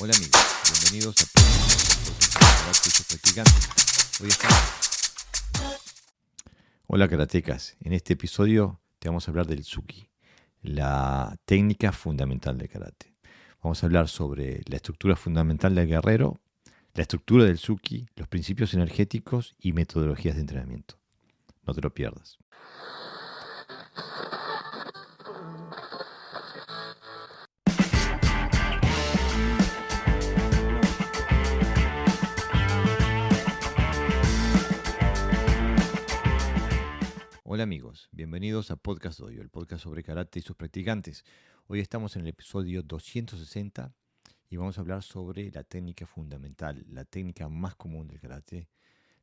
Hola amigos, bienvenidos a Karate y sus practicantes. Hoy estamos. Hola karatecas, en este episodio te vamos a hablar del Tsuki, la técnica fundamental del karate. Vamos a hablar sobre la estructura fundamental del guerrero, la estructura del Tsuki, los principios energéticos y metodologías de entrenamiento. No te lo pierdas. Hola amigos, bienvenidos a Podcast Dojo, el podcast sobre karate y sus practicantes. Hoy estamos en el episodio 260 y vamos a hablar sobre la técnica fundamental, la técnica más común del karate,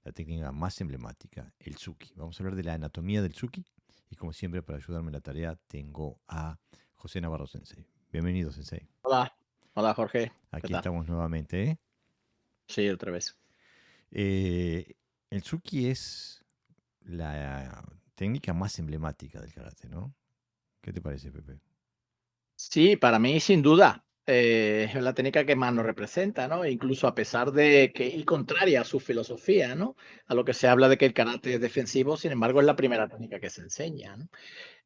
la técnica más emblemática, el Tsuki. Vamos a hablar de la anatomía del Tsuki y como siempre para ayudarme en la tarea tengo a José Navarro Sensei. Bienvenido Sensei. Hola, hola Jorge, ¿qué Aquí tal? estamos nuevamente. Sí, otra vez. El Tsuki es la técnica más emblemática del karate, ¿no? ¿Qué te parece, Pepe? Sí, para mí sin duda es la técnica que más nos representa, ¿no? Incluso a pesar de que es contraria a su filosofía, ¿no? A lo que se habla de que el karate es defensivo, sin embargo es la primera técnica que se enseña, ¿no?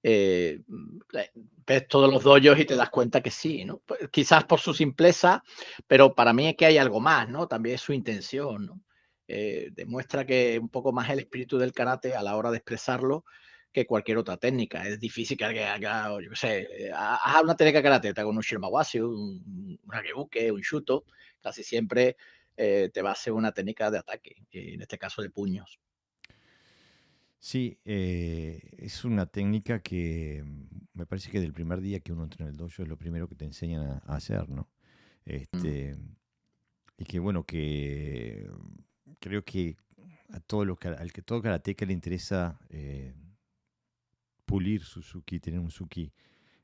Ves todos los dojos y te das cuenta que sí, ¿no? Pues, quizás por su simpleza, pero para mí es que hay algo más, ¿no? También es su intención, ¿no? Demuestra que un poco más el espíritu del karate a la hora de expresarlo que cualquier otra técnica. Es difícil que alguien haga, yo qué sé, haz una técnica de karate, te haga un shirmawashi, un hagebuke, un shuto, casi siempre te va a ser una técnica de ataque, en este caso de puños. Sí, es una técnica que me parece que del primer día que uno entra en el dojo es lo primero que te enseñan a hacer, ¿no? Mm. Este, y que bueno, que creo que al que todo karateca le interesa pulir su Tsuki, tener un Tsuki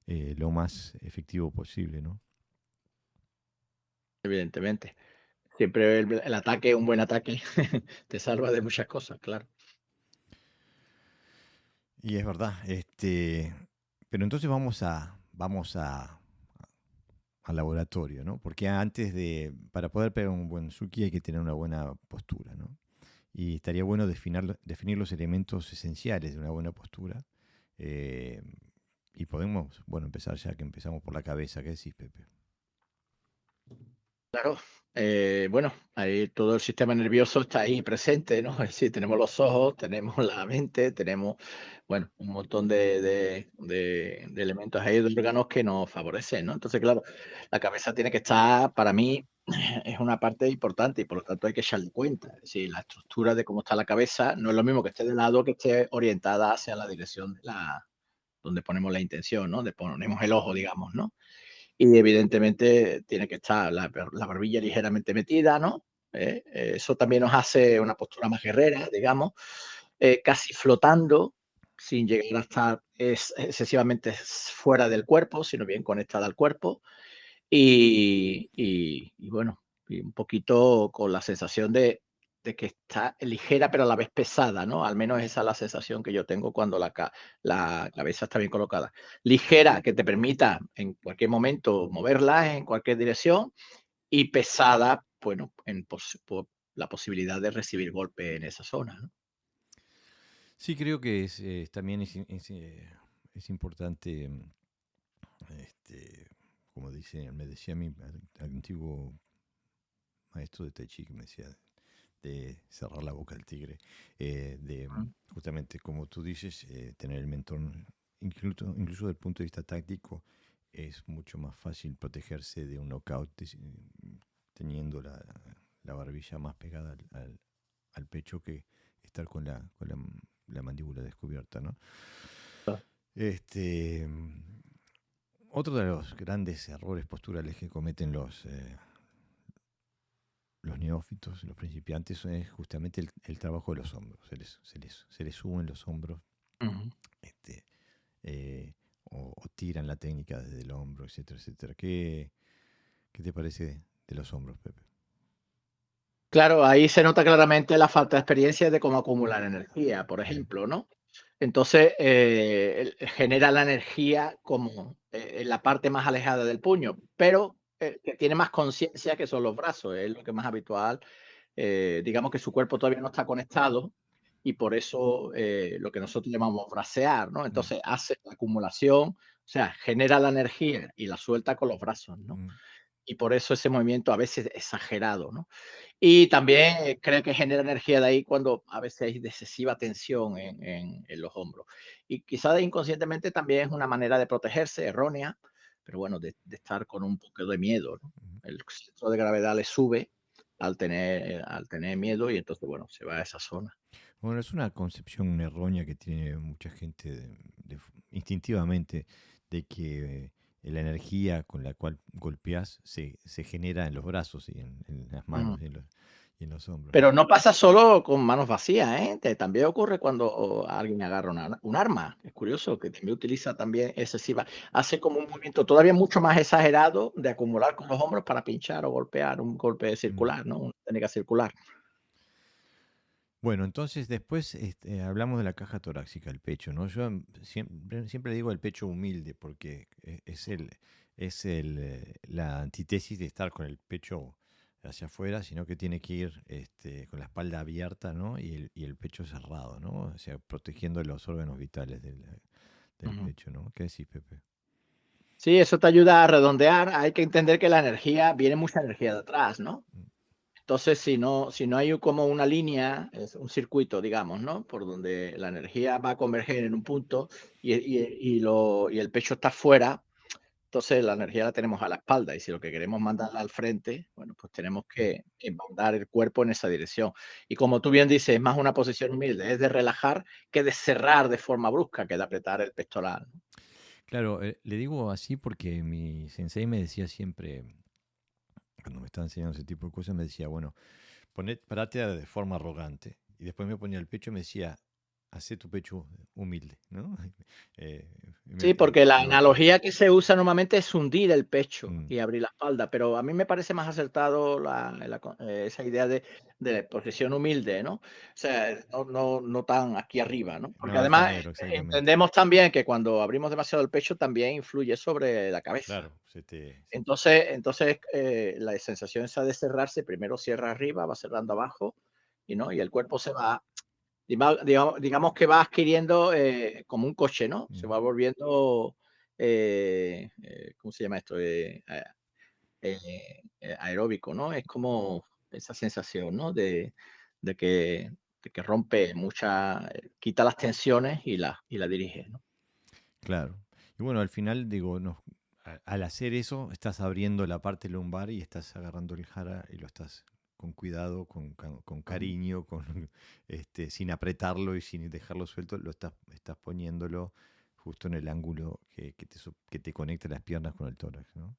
lo más efectivo posible, ¿no? Evidentemente. Siempre el ataque, un buen ataque, te salva de muchas cosas, claro. Y es verdad, pero entonces al laboratorio, ¿no? Porque para poder pegar un buen Tsuki hay que tener una buena postura, ¿no? Y estaría bueno definir los elementos esenciales de una buena postura. eh, y podemos, bueno, empezar ya que empezamos por la cabeza. ¿Qué decís, Pepe? Claro, bueno, ahí todo el sistema nervioso está ahí presente, ¿no? Es decir, tenemos los ojos, tenemos la mente, tenemos, bueno, un montón de elementos ahí, de órganos que nos favorecen, ¿no? Entonces, claro, la cabeza tiene que estar, para mí, es una parte importante y por lo tanto hay que echarle cuenta. Es decir, la estructura de cómo está la cabeza no es lo mismo que esté de lado que esté orientada hacia la dirección de donde ponemos la intención, ¿no? Donde ponemos el ojo, digamos, ¿no? Y evidentemente tiene que estar la barbilla ligeramente metida, ¿no? Eso también nos hace una postura más guerrera, digamos, casi flotando, sin llegar a estar excesivamente fuera del cuerpo, sino bien conectada al cuerpo. Y bueno, y un poquito con la sensación de que está ligera, pero a la vez pesada, ¿no? Al menos esa es la sensación que yo tengo cuando la cabeza está bien colocada. Ligera, que te permita en cualquier momento moverla en cualquier dirección, y pesada, bueno, por la posibilidad de recibir golpe en esa zona, ¿no? Sí, creo que también es importante, este, como me decía mi antiguo maestro de Tai Chi, que me decía de cerrar la boca al tigre, Mm. justamente como tú dices, tener el mentón, incluso desde el punto de vista táctico, es mucho más fácil protegerse de un knockout teniendo la barbilla más pegada al pecho que estar con la mandíbula descubierta, ¿no? Este, otro de los grandes errores posturales que cometen los neófitos, los principiantes, es justamente el trabajo de los hombros. Se les suben los hombros, Ujú. este, o tiran la técnica desde el hombro, etcétera, etcétera. ¿Qué te parece de los hombros, Pepe? Claro, ahí se nota claramente la falta de experiencia de cómo acumular energía, por ejemplo, ¿no? Entonces, genera la energía como en la parte más alejada del puño, pero que tiene más conciencia que son los brazos, es lo que es más habitual. Digamos que su cuerpo todavía no está conectado y por eso lo que nosotros llamamos bracear, ¿no? Mm, Entonces hace la acumulación, o sea, genera la energía y la suelta con los brazos, ¿no? mm. Y por eso ese movimiento a veces exagerado, ¿no? Y también creo que genera energía de ahí cuando a veces hay excesiva tensión en los hombros. Y quizás inconscientemente también es una manera de protegerse, errónea, pero bueno, de estar con un poco de miedo, ¿no? Ujú. El centro de gravedad le sube al tener miedo y entonces, bueno, se va a esa zona. Bueno, es una concepción errónea que tiene mucha gente instintivamente de que la energía con la cual golpeas se genera en los brazos y en las Mm. manos y en los hombros, ¿no? Pero no pasa solo con manos vacías, ¿eh? También ocurre cuando alguien agarra un arma. Es curioso que también utiliza también excesiva. Hace como un movimiento todavía mucho más exagerado de acumular con los hombros para pinchar o golpear, un golpe Mm. circular, ¿no? Una técnica circular. Bueno, entonces después hablamos de la caja torácica, el pecho, ¿no? Yo siempre digo el pecho humilde porque la antítesis de estar con el pecho hacia afuera, sino que tiene que ir con la espalda abierta, ¿no? Y el pecho cerrado, ¿no? O sea, protegiendo los órganos vitales del Ujú. pecho, ¿no? ¿Qué decís, Pepe? Sí, eso te ayuda a redondear. Hay que entender que la energía, viene mucha energía de atrás, ¿no? Mm. Entonces, si no hay como una línea, es un circuito, digamos, ¿no? Por donde la energía va a converger en un punto y el pecho está fuera. Entonces, la energía la tenemos a la espalda y si lo que queremos mandarla al frente, bueno, pues tenemos que mandar el cuerpo en esa dirección. Y como tú bien dices, es más una posición humilde, es de relajar que de cerrar de forma brusca, que de apretar el pectoral, ¿no? Claro, le digo así porque mi sensei me decía siempre, cuando me estaba enseñando ese tipo de cosas, me decía, bueno, parate de forma arrogante. Y después me ponía el pecho y me decía, hacé tu pecho humilde, ¿no? Eh, Sí, porque la algo así. analogía que se usa normalmente es hundir el pecho Mm, y abrir la espalda, pero a mí me parece más acertado esa idea de posición humilde, ¿no? O sea, no tan aquí arriba, ¿no? Porque no además altanero, exactamente. entendemos también que cuando abrimos demasiado el pecho también influye sobre la cabeza. Claro, Entonces, la sensación esa de cerrarse, primero cierra arriba, va cerrando abajo, y el cuerpo se va, digamos que va adquiriendo como un coche, ¿no? Se mm, va volviendo, ¿cómo se llama esto? Aeróbico, ¿no? Es como esa sensación, ¿no? De que rompe quita las tensiones y la dirige, ¿no? claro. Y bueno, al final, digo, no, al hacer eso, estás abriendo la parte lumbar y estás agarrando el jara y lo estás con cuidado, con Ujú, cariño, sin apretarlo y sin dejarlo suelto, estás poniéndolo justo en el ángulo que te conecta las piernas con el tórax, ¿no?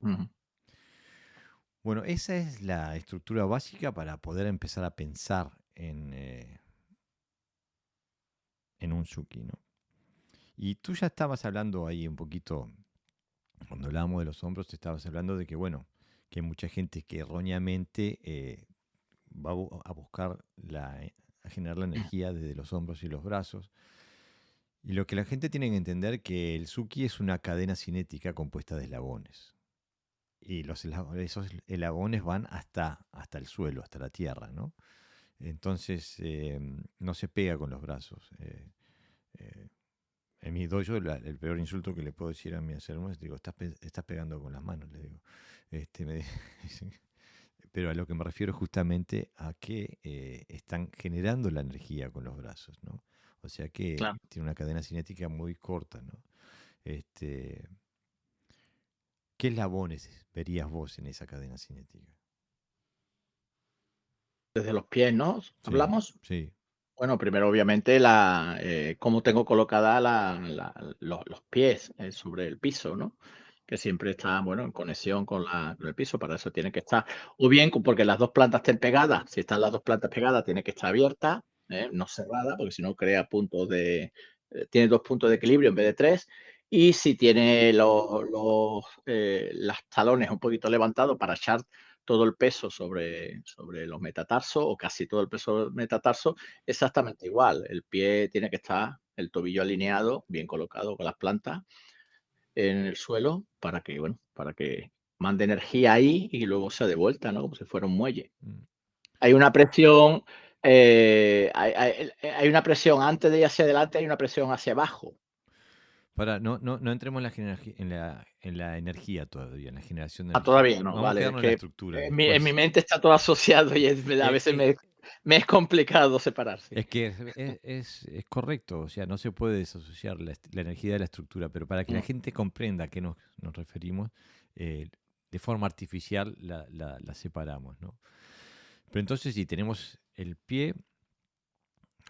ujú. Bueno, esa es la estructura básica para poder empezar a pensar en un Suki, ¿no? Y tú ya estabas hablando ahí un poquito, cuando hablábamos de los hombros, te estabas hablando de que, bueno, que hay mucha gente que erróneamente va a buscar a generar la energía desde los hombros y los brazos. Y lo que la gente tiene que entender que el Suki es una cadena cinética compuesta de eslabones. Y esos eslabones van hasta el suelo, hasta la tierra, ¿no? Entonces no se pega con los brazos. Eh, en mi dojo el peor insulto que le puedo decir a mi alumno es, digo, estás pegando con las manos, le digo. Me dicen, pero a lo que me refiero es justamente a que están generando la energía con los brazos, ¿no? O sea que Claro. tiene una cadena cinética muy corta, ¿no? Este, ¿Qué eslabones verías vos en esa cadena cinética? Desde los pies, ¿no? Sí, ¿Hablamos? sí. Bueno, primero, obviamente, cómo tengo colocada los pies sobre el piso, ¿no? Que siempre está, bueno, en conexión con el piso, para eso tiene que estar, o bien porque las dos plantas estén pegadas, si están las dos plantas pegadas, tiene que estar abierta, no cerrada, porque si no crea tiene dos puntos de equilibrio en vez de tres, y si tiene las talones un poquito levantados para echar todo el peso sobre los metatarsos, o casi todo el peso del metatarso, exactamente igual. El pie tiene que estar, el tobillo alineado, bien colocado con las plantas, en el suelo para que mande energía ahí y luego sea de vuelta, ¿no? Como si fuera un muelle. Mm. Hay una presión, hay una presión antes de ir hacia adelante, hay una presión hacia abajo. No entremos en en la energía todavía, en la generación de Ah, energía. todavía no, Vamos a vale, es quedarnos en la que estructura. en mi Después, mente está todo asociado y a eh, veces eh, me es complicado separarse. es que es correcto, o sea, no se puede desasociar la energía de la estructura, pero para que la Mm, gente comprenda a qué nos referimos, eh, de forma artificial la separamos, ¿no? Pero entonces, si tenemos el pie,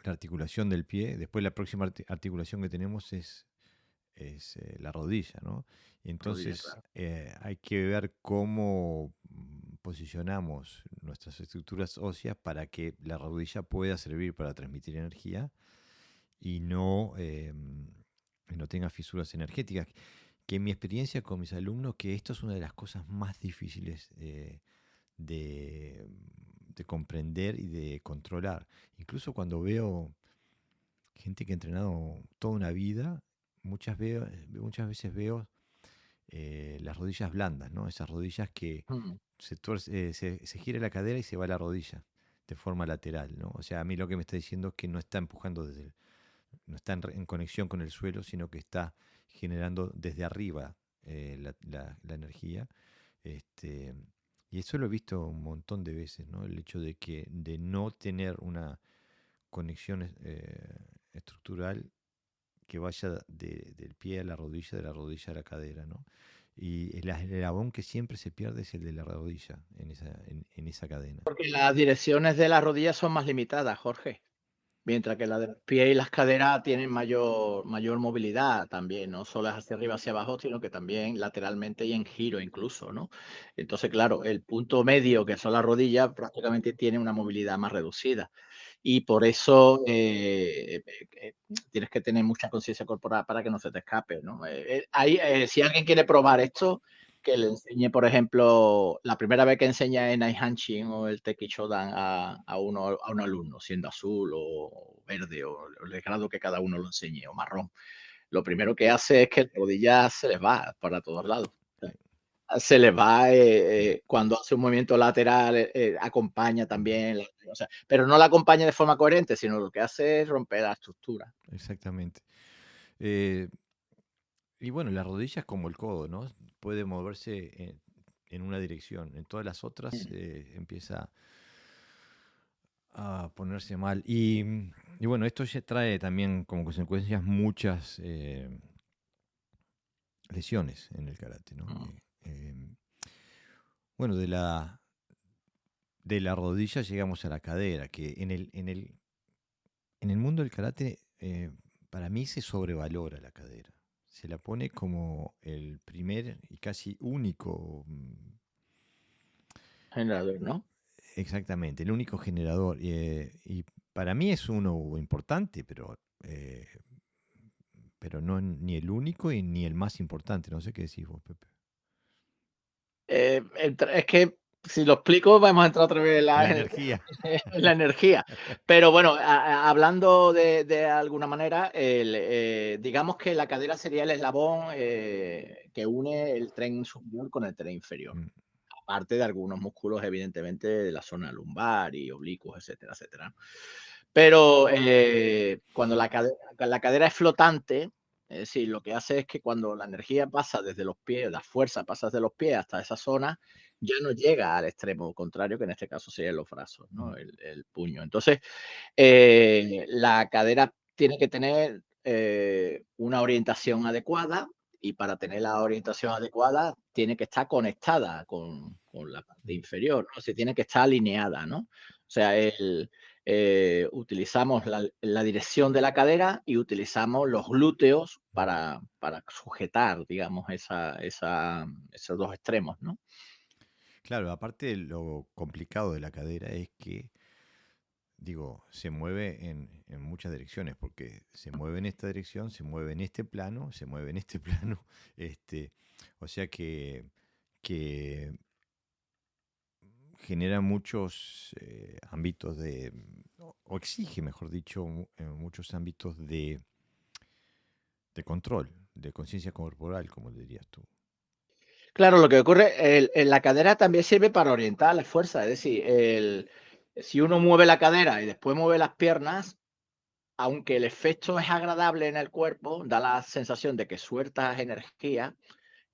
la articulación del pie, después la próxima articulación que tenemos es la rodilla, ¿no? rodilla, Entonces claro. hay que ver cómo posicionamos nuestras estructuras óseas para que la rodilla pueda servir para transmitir energía y no tenga fisuras energéticas. Que en mi experiencia con mis alumnos, que esto es una de las cosas más difíciles de, de comprender y de controlar. Incluso cuando veo gente que ha entrenado toda una vida, muchas veces veo las rodillas blandas, ¿no? Esas rodillas que Mm, se gira la cadera y se va la rodilla de forma lateral, ¿no? O sea, a mí lo que me está diciendo es que no está empujando no está en conexión con el suelo, sino que está generando desde arriba la energía. Este, y eso lo he visto un montón de veces, ¿no? El hecho de no tener una conexión estructural que vaya del pie a la rodilla, de la rodilla a la cadera, ¿no? Y el eslabón que siempre se pierde es el de la rodilla en esa cadena. porque las direcciones de las rodillas son más limitadas, Jorge. Mientras que la de los pies y las caderas tienen mayor movilidad también, no solo es hacia arriba, hacia abajo, sino que también lateralmente y en giro incluso, ¿no? Entonces, claro, el punto medio, que son las rodillas, prácticamente tiene una movilidad más reducida. Y por eso, tienes que tener mucha conciencia corporal para que no se te escape, ¿no? Si alguien quiere probar esto, que le enseñe, por ejemplo, la primera vez que enseña en Aihanshin o el Teki Shodan a un alumno, siendo azul o verde o el grado que cada uno lo enseñe, o marrón. Lo primero que hace es que la rodilla se les va para todos lados. Eh, Se les va cuando hace un movimiento lateral, acompaña también, o sea, pero no la acompaña de forma coherente, sino lo que hace es romper la estructura. Exactamente. Eh, y bueno, la rodilla es como el codo, ¿no? Puede moverse en una dirección, en todas las otras Mm. empieza a ponerse mal. Y bueno, esto ya trae también como consecuencias muchas lesiones en el karate, ¿no? Mm. Bueno, de la rodilla llegamos a la cadera, que en el mundo del karate para mí se sobrevalora la cadera. Se la pone como el primer y casi único, Generador, ¿no? exactamente, el único generador. Y para mí es uno importante, pero no ni el único y ni el más importante. No sé qué decís vos, Pepe. Es que si lo explico vamos a entrar otra vez en La la, energía. en la energía. Pero bueno, hablando de alguna manera, digamos que la cadera sería el eslabón que une el tren superior con el tren inferior. Mm, Aparte de algunos músculos, evidentemente, de la zona lumbar y oblicuos, etcétera, etcétera, ¿no? Pero cuando la cadera es flotante, es decir, lo que hace es que cuando la energía pasa desde los pies, la fuerza pasa desde los pies hasta esa zona, ya no llega al extremo contrario, que en este caso serían los brazos, mm. ¿no? El puño. Entonces, la cadera tiene que tener una orientación adecuada y para tener la orientación adecuada tiene que estar conectada con la parte inferior, ¿no? Se tiene que estar alineada, ¿no? O sea, utilizamos la dirección de la cadera y utilizamos los glúteos para sujetar, digamos, esos dos extremos, ¿no? Claro, aparte lo complicado de la cadera es que digo, se mueve en muchas direcciones, porque se mueve en esta dirección, se mueve en este plano, se mueve en este plano, este, o sea que genera muchos ámbitos o exige, mejor dicho, muchos ámbitos de control. de conciencia corporal, como le dirías tú. Claro, lo que ocurre, la cadera también sirve para orientar la fuerza, es decir, si uno mueve la cadera y después mueve las piernas, aunque el efecto es agradable en el cuerpo, da la sensación de que sueltas energía,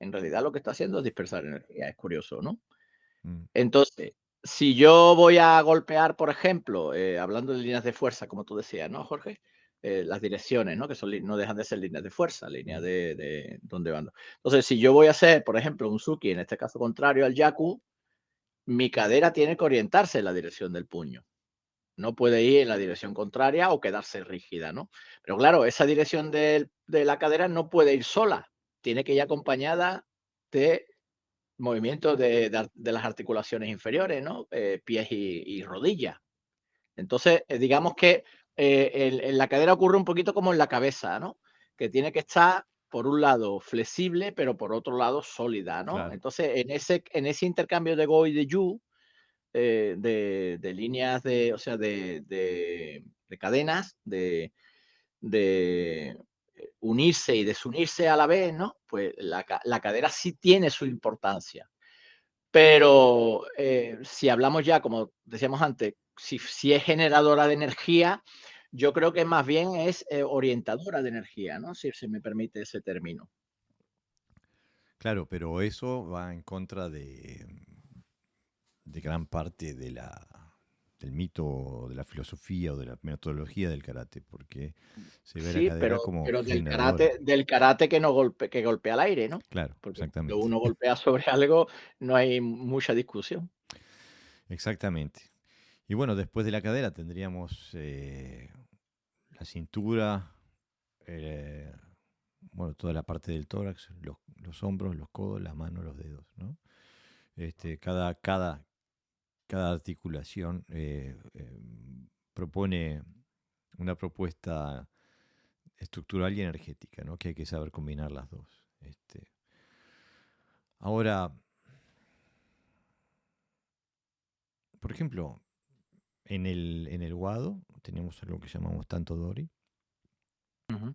en realidad lo que está haciendo es dispersar energía, es curioso, ¿no? Mm, Entonces, si yo voy a golpear, por ejemplo, hablando de líneas de fuerza, como tú decías, ¿no, Jorge? Las direcciones, ¿no? Que son, no dejan de ser líneas de fuerza, líneas mm, de dónde van. Entonces, si yo voy a hacer, por ejemplo, un Suki, en este caso contrario al Yaku, mi cadera tiene que orientarse en la dirección del puño. No puede ir en la dirección contraria o quedarse rígida, ¿no? Pero claro, esa dirección de la cadera no puede ir sola, tiene que ir acompañada de movimientos de las articulaciones inferiores, ¿no? Pies y rodillas. Entonces, digamos que en la cadera ocurre un poquito como en la cabeza, ¿no? Que tiene que estar, por un lado, flexible, pero por otro lado, sólida, ¿no? claro, Entonces, en ese intercambio de Go y de Yu, de líneas de, o sea, de cadenas, de unirse y desunirse a la vez, ¿no? Pues la cadera sí tiene su importancia. Pero si hablamos ya, como decíamos antes, si es generadora de energía, yo creo que más bien es orientadora de energía, ¿no? Si se me permite ese término. claro, pero eso va en contra de gran parte del mito, de la filosofía o de la metodología del karate, porque se ve la Sí, cadera pero, como pero generadora. del karate que no que golpea al aire, ¿no? Claro, Porque cuando exactamente. uno golpea sobre algo, no hay mucha discusión. Exactamente. Y bueno, después de la cadera tendríamos la cintura, eh, bueno, toda la parte del tórax, los hombros, los codos, las manos, los dedos, ¿no? Cada articulación propone una propuesta estructural y energética, ¿no? Que hay que saber combinar las dos. Ahora, por ejemplo, en el Wado tenemos algo que llamamos Tanto Dori, Ujú,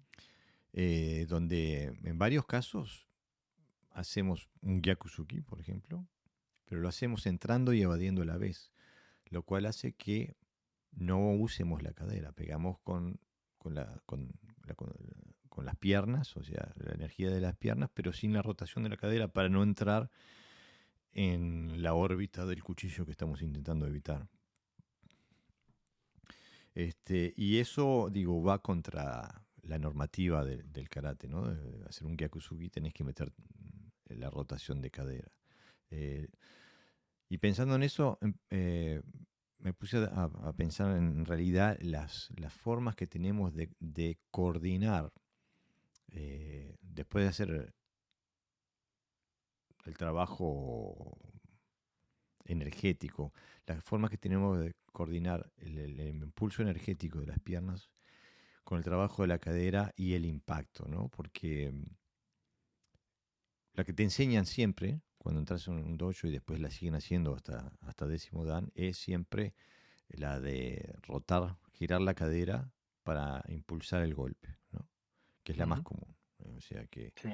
donde en varios casos hacemos un Gyakusuki, por ejemplo, pero lo hacemos entrando y evadiendo a la vez, lo cual hace que no usemos la cadera, pegamos con, la, con las piernas, o sea, la energía de las piernas, pero sin la rotación de la cadera para no entrar en la órbita del cuchillo que estamos intentando evitar. Y eso, digo, va contra la normativa del karate, ¿no? De hacer un gyakusugi tenés que meter la rotación de cadera. Eh, y pensando en eso, me puse a pensar en realidad las formas que tenemos de coordinar después de hacer el trabajo energético, las formas que tenemos de coordinar el impulso energético de las piernas con el trabajo de la cadera y el impacto, ¿no? Porque la que te enseñan siempre, cuando entras en un dojo y después la siguen haciendo hasta décimo dan, es siempre la de rotar, girar la cadera para impulsar el golpe, ¿no? Que es la más ujú, común. O sea que sí.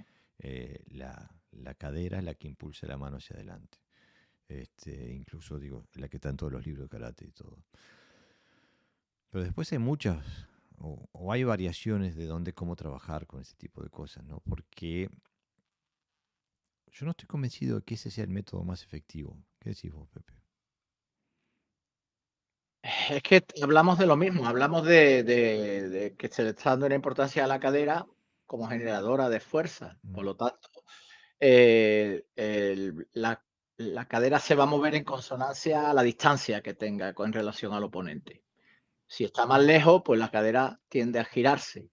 la cadera es la que impulsa la mano hacia adelante. Incluso digo, la que está en todos los libros de karate y todo. Pero después hay muchas, o hay variaciones de dónde, cómo trabajar con ese tipo de cosas, ¿no? Porque yo no estoy convencido de que ese sea el método más efectivo. ¿Qué decís vos, Pepe? Es que hablamos de lo mismo, hablamos de que se le está dando una importancia a la cadera como generadora de fuerza. Mm, Por lo tanto, eh, el- la, la cadera se va a mover en consonancia a la distancia que tenga con relación al oponente. Si está más lejos, pues la cadera tiende a girarse.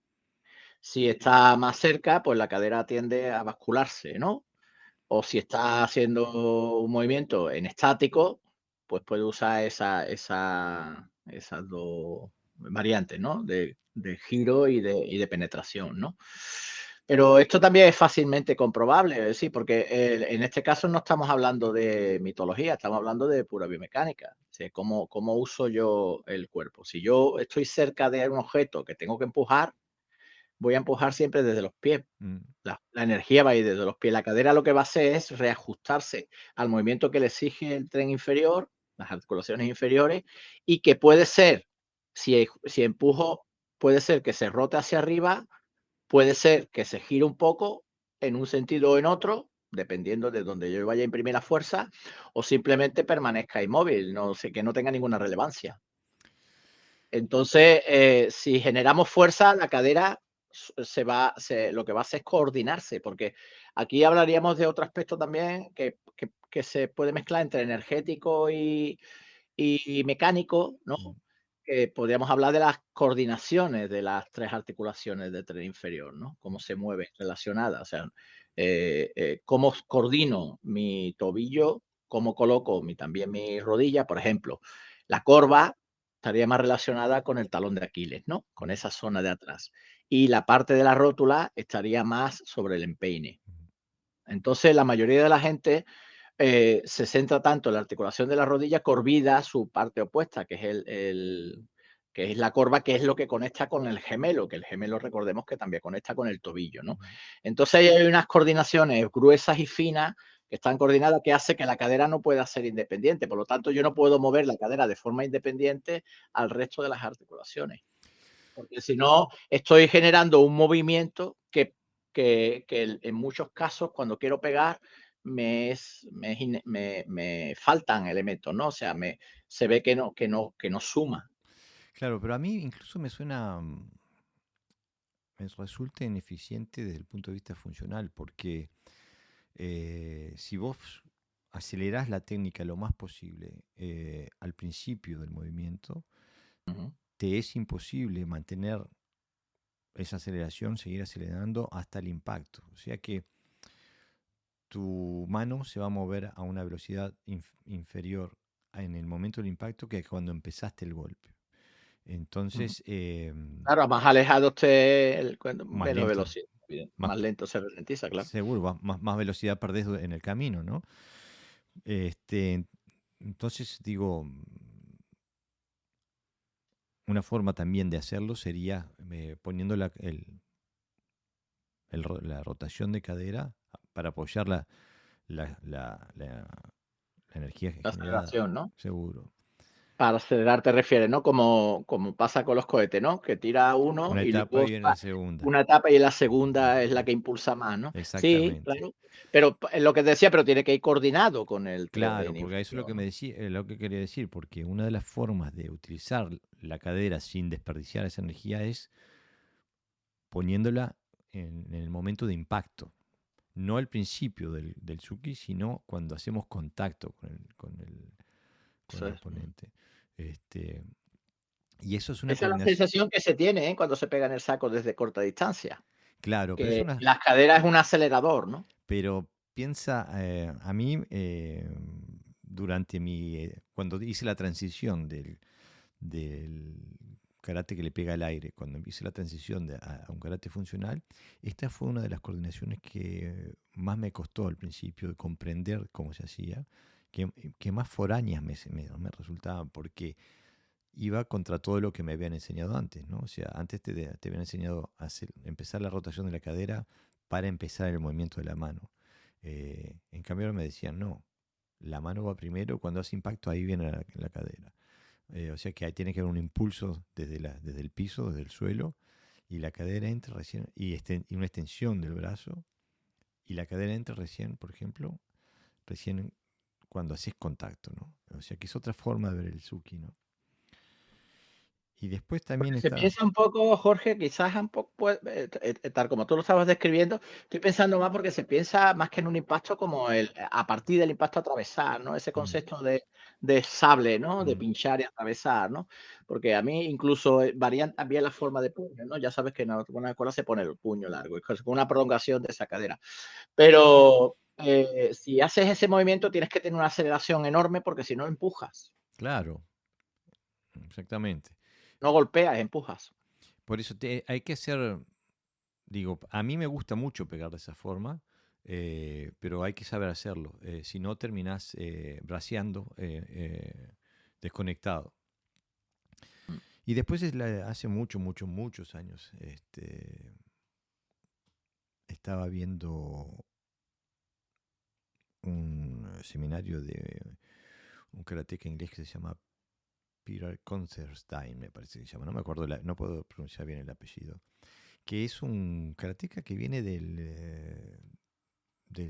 Si está más cerca, pues la cadera tiende a bascularse, ¿no? O si está haciendo un movimiento en estático, pues puede usar esas dos variantes, ¿no? De giro y de penetración, ¿no? Pero esto también es fácilmente comprobable, es decir, porque en este caso no estamos hablando de mitología, estamos hablando de pura biomecánica. O sea, cómo uso yo el cuerpo. Si yo estoy cerca de un objeto que tengo que empujar, voy a empujar siempre desde los pies. Mm, La energía va a ir desde los pies. La cadera lo que va a hacer es reajustarse al movimiento que le exige el tren inferior, las articulaciones inferiores, y que puede ser, si empujo, puede ser que se rote hacia arriba, puede ser que se gire un poco en un sentido o en otro, dependiendo de donde yo vaya a imprimir la fuerza, o simplemente permanezca inmóvil, no sé, que no tenga ninguna relevancia. Entonces, si generamos fuerza, la cadera lo que va a hacer es coordinarse, porque aquí hablaríamos de otro aspecto también que se puede mezclar entre energético y mecánico, ¿no? mm, Que podríamos hablar de las coordinaciones de las tres articulaciones del tren inferior, ¿no? Cómo mm, se mueven relacionadas, o sea, cómo coordino mi tobillo, cómo coloco también mi rodilla, por ejemplo, la corva estaría más relacionada con el talón de Aquiles, ¿no? Con mm, esa zona de atrás. Y la parte de la rótula estaría más sobre el empeine. mm. Entonces, la mayoría de la gente se centra tanto en la articulación de la rodilla que olvida su parte opuesta, que es que es la corva, que es lo que conecta con el gemelo, que el gemelo recordemos que también conecta con el tobillo, ¿no? Mm. Entonces ahí hay unas coordinaciones gruesas y finas que están coordinadas que hace que la cadera no pueda ser independiente. Por lo tanto, yo no puedo mover la cadera de forma independiente al resto de las articulaciones, porque si no, estoy generando un movimiento que en muchos casos, cuando quiero pegar, me faltan elementos, ¿no? O sea, se ve que no suma. Claro, pero a mí incluso me suena, me resulta ineficiente desde el punto de vista funcional, porque si vos acelerás la técnica lo más posible al principio del movimiento, Ujú. te es imposible mantener esa aceleración, seguir acelerando hasta el impacto. O sea que tu mano se va a mover a una velocidad inferior en el momento del impacto que cuando empezaste el golpe. Ujú. Entonces, Claro, más alejado esté más menos lento, velocidad, más, más lento se ralentiza, claro. seguro, más velocidad perdés en el camino, ¿no? Este, entonces, digo, una forma también de hacerlo sería poniendo la rotación de cadera para apoyar la, la- la- la energía La generada, aceleración, ¿no? seguro. Para acelerar te refieres, ¿no? Como pasa con los cohetes, ¿no? Que tira uno Una y etapa luego y una segunda. una etapa y la segunda es la que impulsa más, ¿no? Sí, Exactamente. claro. Pero es lo que te decía, pero tiene que ir coordinado con el Claro, tren porque eso es lo inferior, que me ¿no? decía, lo que quería decir, porque una de las formas de utilizar la cadera sin desperdiciar esa energía es poniéndola en el momento de impacto. No al principio del Suki, sino cuando hacemos contacto con Eso el es. oponente. Este, y eso es una Esa es la coordinación. sensación que se tiene, ¿eh? Cuando se pega en el saco desde corta distancia, Claro, pero es que una. las caderas es un acelerador, ¿no? Pero piensa, a mí, durante cuando hice la transición del karate que le pega al aire, cuando hice la transición a un karate funcional, esta fue una de las coordinaciones que más me costó al principio de comprender cómo se hacía, que más foráneas me resultaban, porque iba contra todo lo que me habían enseñado antes, ¿no? O sea, antes te habían enseñado empezar la rotación de la cadera para empezar el movimiento de la mano. En cambio ahora me decían, no, la mano va primero, cuando hace impacto ahí viene la cadera. O sea que ahí tiene que haber un impulso desde el piso, desde el suelo, y la cadera entra recién, y una extensión del brazo, y la cadera entra recién, por ejemplo, recién cuando haces contacto, ¿no? O sea que es otra forma de ver el Suki, ¿no? Y después también Porque se está. piensa un poco, Jorge, quizás un poco, pues, tal como tú lo estabas describiendo, estoy pensando más porque se piensa más que en un impacto como a partir del impacto atravesar, ¿no? Ese Mm, concepto de sable, ¿no? De mm, pinchar y atravesar, ¿no? Porque a mí incluso varían también la forma de puño, ¿no? Ya sabes que en algunas escuelas se pone el puño largo, es con una prolongación de esa cadera. Pero si haces ese movimiento tienes que tener una aceleración enorme porque si no empujas, claro, exactamente. no golpeas, empujas. Por eso hay que hacer, digo, a mí me gusta mucho pegar de esa forma, pero hay que saber hacerlo. Si no, terminás braceando, desconectado. Y después hace muchos años, estaba viendo un seminario de un karateca inglés que se llama Peter Constantine, me parece que se llama, no me acuerdo, no puedo pronunciar bien el apellido, que es un karateca que viene del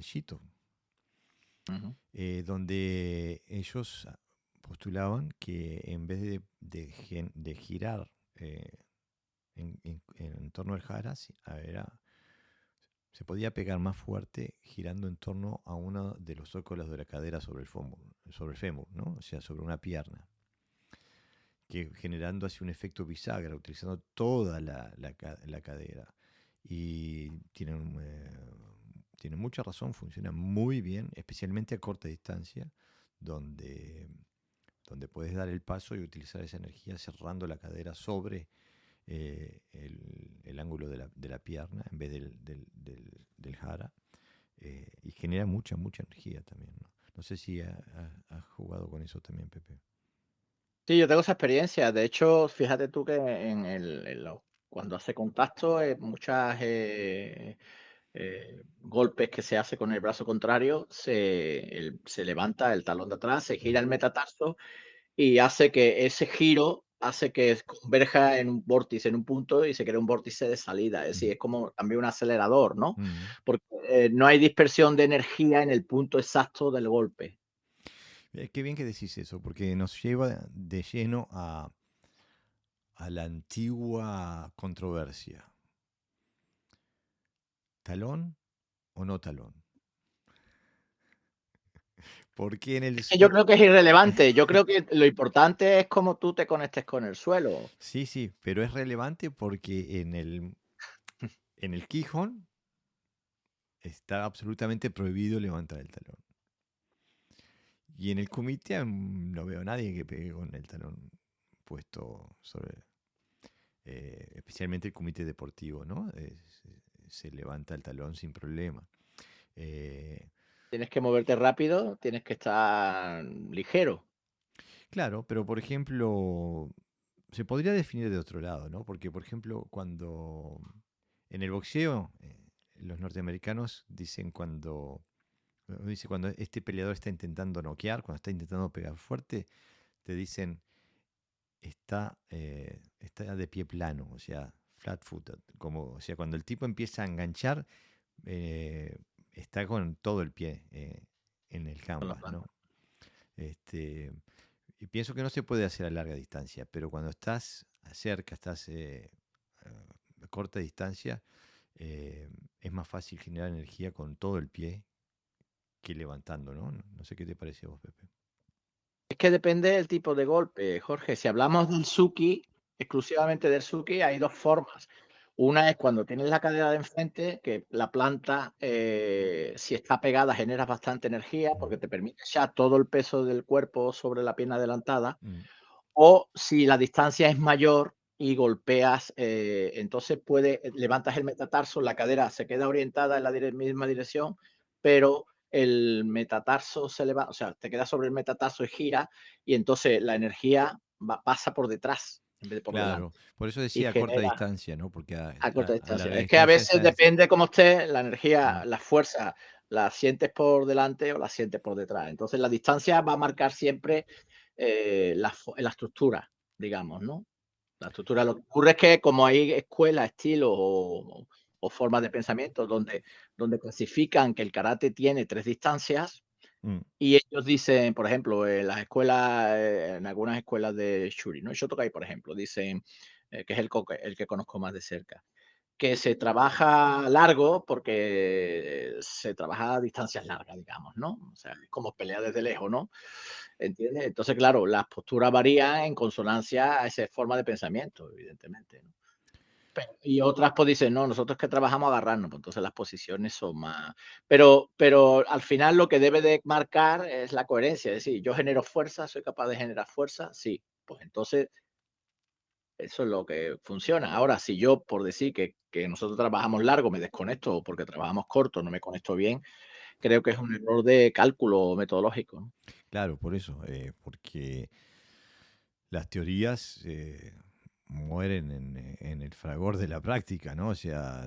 Shito, Ujú. donde ellos postulaban que en vez de girar en torno al jara, se podía pegar más fuerte girando en torno a uno de los zócolos de la cadera sobre el fémur, ¿no? O sea, sobre una pierna, que generando así un efecto bisagra, utilizando toda la cadera. Y tienen mucha razón, funciona muy bien, especialmente a corta distancia, donde, donde puedes dar el paso y utilizar esa energía cerrando la cadera sobre el ángulo de la pierna en vez del jara, y genera mucha energía también, ¿no? No sé si has jugado con eso también, Pepe. Sí, yo tengo esa experiencia. De hecho, fíjate tú que cuando hace contacto, muchas golpes que se hace con el brazo contrario, se levanta el talón de atrás, se gira Mm, el metatarso y hace que ese giro hace que converja en un vórtice, en un punto y se crea un vórtice de salida. Es decir, mm, es como también un acelerador, ¿no? mm. Porque no hay dispersión de energía en el punto exacto del golpe. Qué bien que decís eso, porque nos lleva de lleno a la antigua controversia. ¿Talón o no talón? Porque en el... Es que yo creo que es irrelevante. Yo creo que lo importante es cómo tú te conectes con el suelo. Sí, sí, pero es relevante porque en el Quijón está absolutamente prohibido levantar el talón. Y en el comité no veo a nadie que pegue con el talón puesto sobre, especialmente el comité deportivo, ¿no? Se levanta el talón sin problema. Eh, Tienes que moverte rápido, tienes que estar ligero. claro, pero por ejemplo, se podría definir de otro lado, ¿no? Porque, por ejemplo, cuando en el boxeo, los norteamericanos dicen cuando este peleador está intentando noquear, cuando está intentando pegar fuerte, te dicen está de pie plano, o sea, flat footed, como, o sea, cuando el tipo empieza a enganchar, eh, está con todo el pie en el Con la canvas, planta. ¿no? Este, y pienso que no se puede hacer a larga distancia, pero cuando estás cerca, estás a corta distancia, eh, es más fácil generar energía con todo el pie que levantando, ¿no? No sé qué te parece a vos, Pepe. Es que depende del tipo de golpe, Jorge. Si hablamos del Suki, exclusivamente del Suki, hay dos formas. Una es cuando tienes la cadera de enfrente, que la planta, si está pegada, genera bastante energía Mm, porque te permite echar todo el peso del cuerpo sobre la pierna adelantada. mm, O si la distancia es mayor y golpeas, entonces levantas el metatarso, la cadera se queda orientada en la misma dirección, pero el metatarso se levanta, o sea, te queda sobre el metatarso y gira, y entonces la energía pasa por detrás en vez de por claro, delante por eso y decía a corta genera distancia, ¿no? Porque a corta a distancia. larga Es que a distancia veces depende cómo esté la mm, energía, la fuerza, la sientes por delante o la sientes por detrás. Entonces la distancia va a marcar siempre la estructura, digamos, ¿no? La estructura. Lo que ocurre es que como hay escuelas, estilos o formas de pensamiento donde clasifican que el karate tiene tres distancias mm, y ellos dicen, por ejemplo, en las escuelas, en algunas escuelas de Shuri, ¿no? Shotokai, por ejemplo, dicen, que es el que conozco más de cerca, que se trabaja largo porque se trabaja a distancias largas, digamos, ¿no? O sea, es como pelea desde lejos, ¿no? ¿Entiendes? Entonces, claro, las posturas varían en consonancia a esa forma de pensamiento, evidentemente, ¿no? Y otras pues dicen, no, nosotros que trabajamos a agarrarnos, pues entonces las posiciones son más... Pero al final lo que debe de marcar es la coherencia, es decir, yo genero fuerza, soy capaz de generar fuerza, sí, pues entonces eso es lo que funciona. Ahora, si yo, por decir que nosotros trabajamos largo, me desconecto, o porque trabajamos corto, no me conecto bien, creo que es un error de cálculo metodológico, ¿no? claro, por eso, porque las teorías mueren en el fragor de la práctica, ¿no? O sea,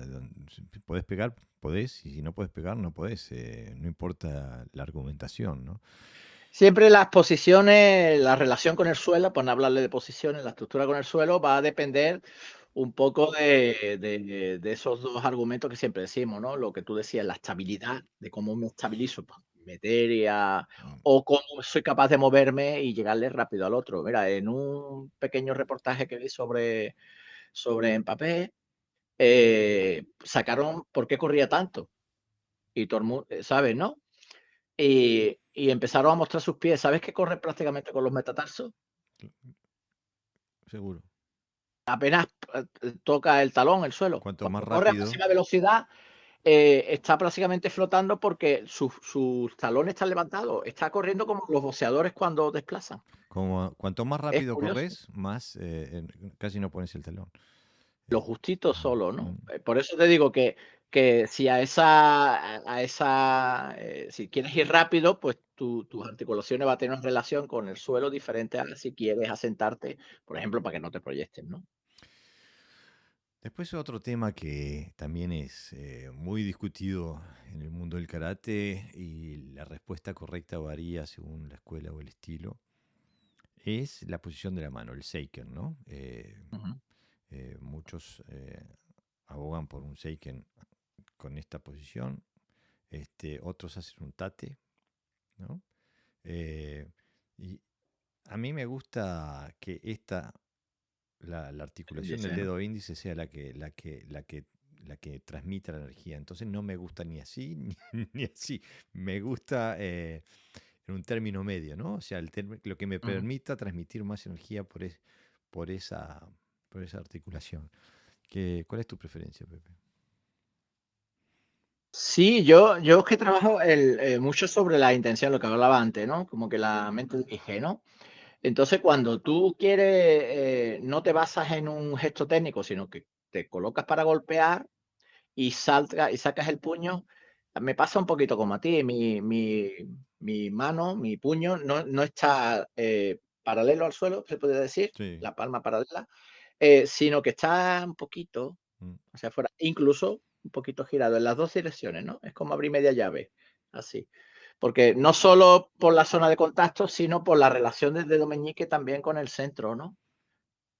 podés pegar, podés, y si no podés pegar, no podés, no importa la argumentación, ¿no? Siempre las posiciones, la relación con el suelo, por no hablarle de posiciones, la estructura con el suelo va a depender un poco de esos dos argumentos que siempre decimos, ¿no? Lo que tú decías, la estabilidad, de cómo me estabilizo, pues, meter Mm. o cómo soy capaz de moverme y llegarle rápido al otro. Mira, en un pequeño reportaje que vi sobre Mbappé, sacaron por qué corría tanto. Y todo el mundo, ¿sabes, no? Y empezaron a mostrar sus pies. ¿Sabes que corre prácticamente con los metatarsos? Seguro. Apenas toca el talón, el suelo. Cuanto más Cuando corre a rápido, máxima velocidad, está prácticamente flotando porque sus talones están levantados. Está corriendo como los boxeadores cuando desplazan. cuanto más Es rápido curioso. corres, más casi no pones el talón. Lo Eh, justito mm, solo, ¿no? mm. Por eso te digo que si si quieres ir rápido, pues tus articulaciones va a tener una relación con el suelo diferente a si quieres asentarte, por ejemplo, para que no te proyectes, ¿no? Después otro tema que también es muy discutido en el mundo del karate y la respuesta correcta varía según la escuela o el estilo, es la posición de la mano, el seiken, ¿no? Ujú. Muchos abogan por un seiken con esta posición, otros hacen un tate, ¿no? Eh, y a mí me gusta que la articulación del Índice, ¿no? dedo índice sea la que transmita la energía. Entonces no me gusta ni así ni así. Me gusta en un término medio, ¿no? O sea, lo que me Ujú. permita transmitir más energía por esa, por esa articulación. ¿Cuál es tu preferencia, Pepe? Sí, yo es que trabajo mucho sobre la intención, lo que hablaba antes, ¿no? Como que la mente dirige, ¿no? Entonces, cuando tú quieres, no te basas en un gesto técnico, sino que te colocas para golpear y sacas el puño, me pasa un poquito como a ti. Mi mano, mi puño, no está paralelo al suelo, se puede decir, Sí. la palma paralela, sino que está un poquito Mm. hacia afuera, incluso un poquito girado en las dos direcciones, ¿no? Es como abrir media llave, así. Porque no solo por la zona de contacto, sino por la relación del dedo meñique también con el centro, ¿no?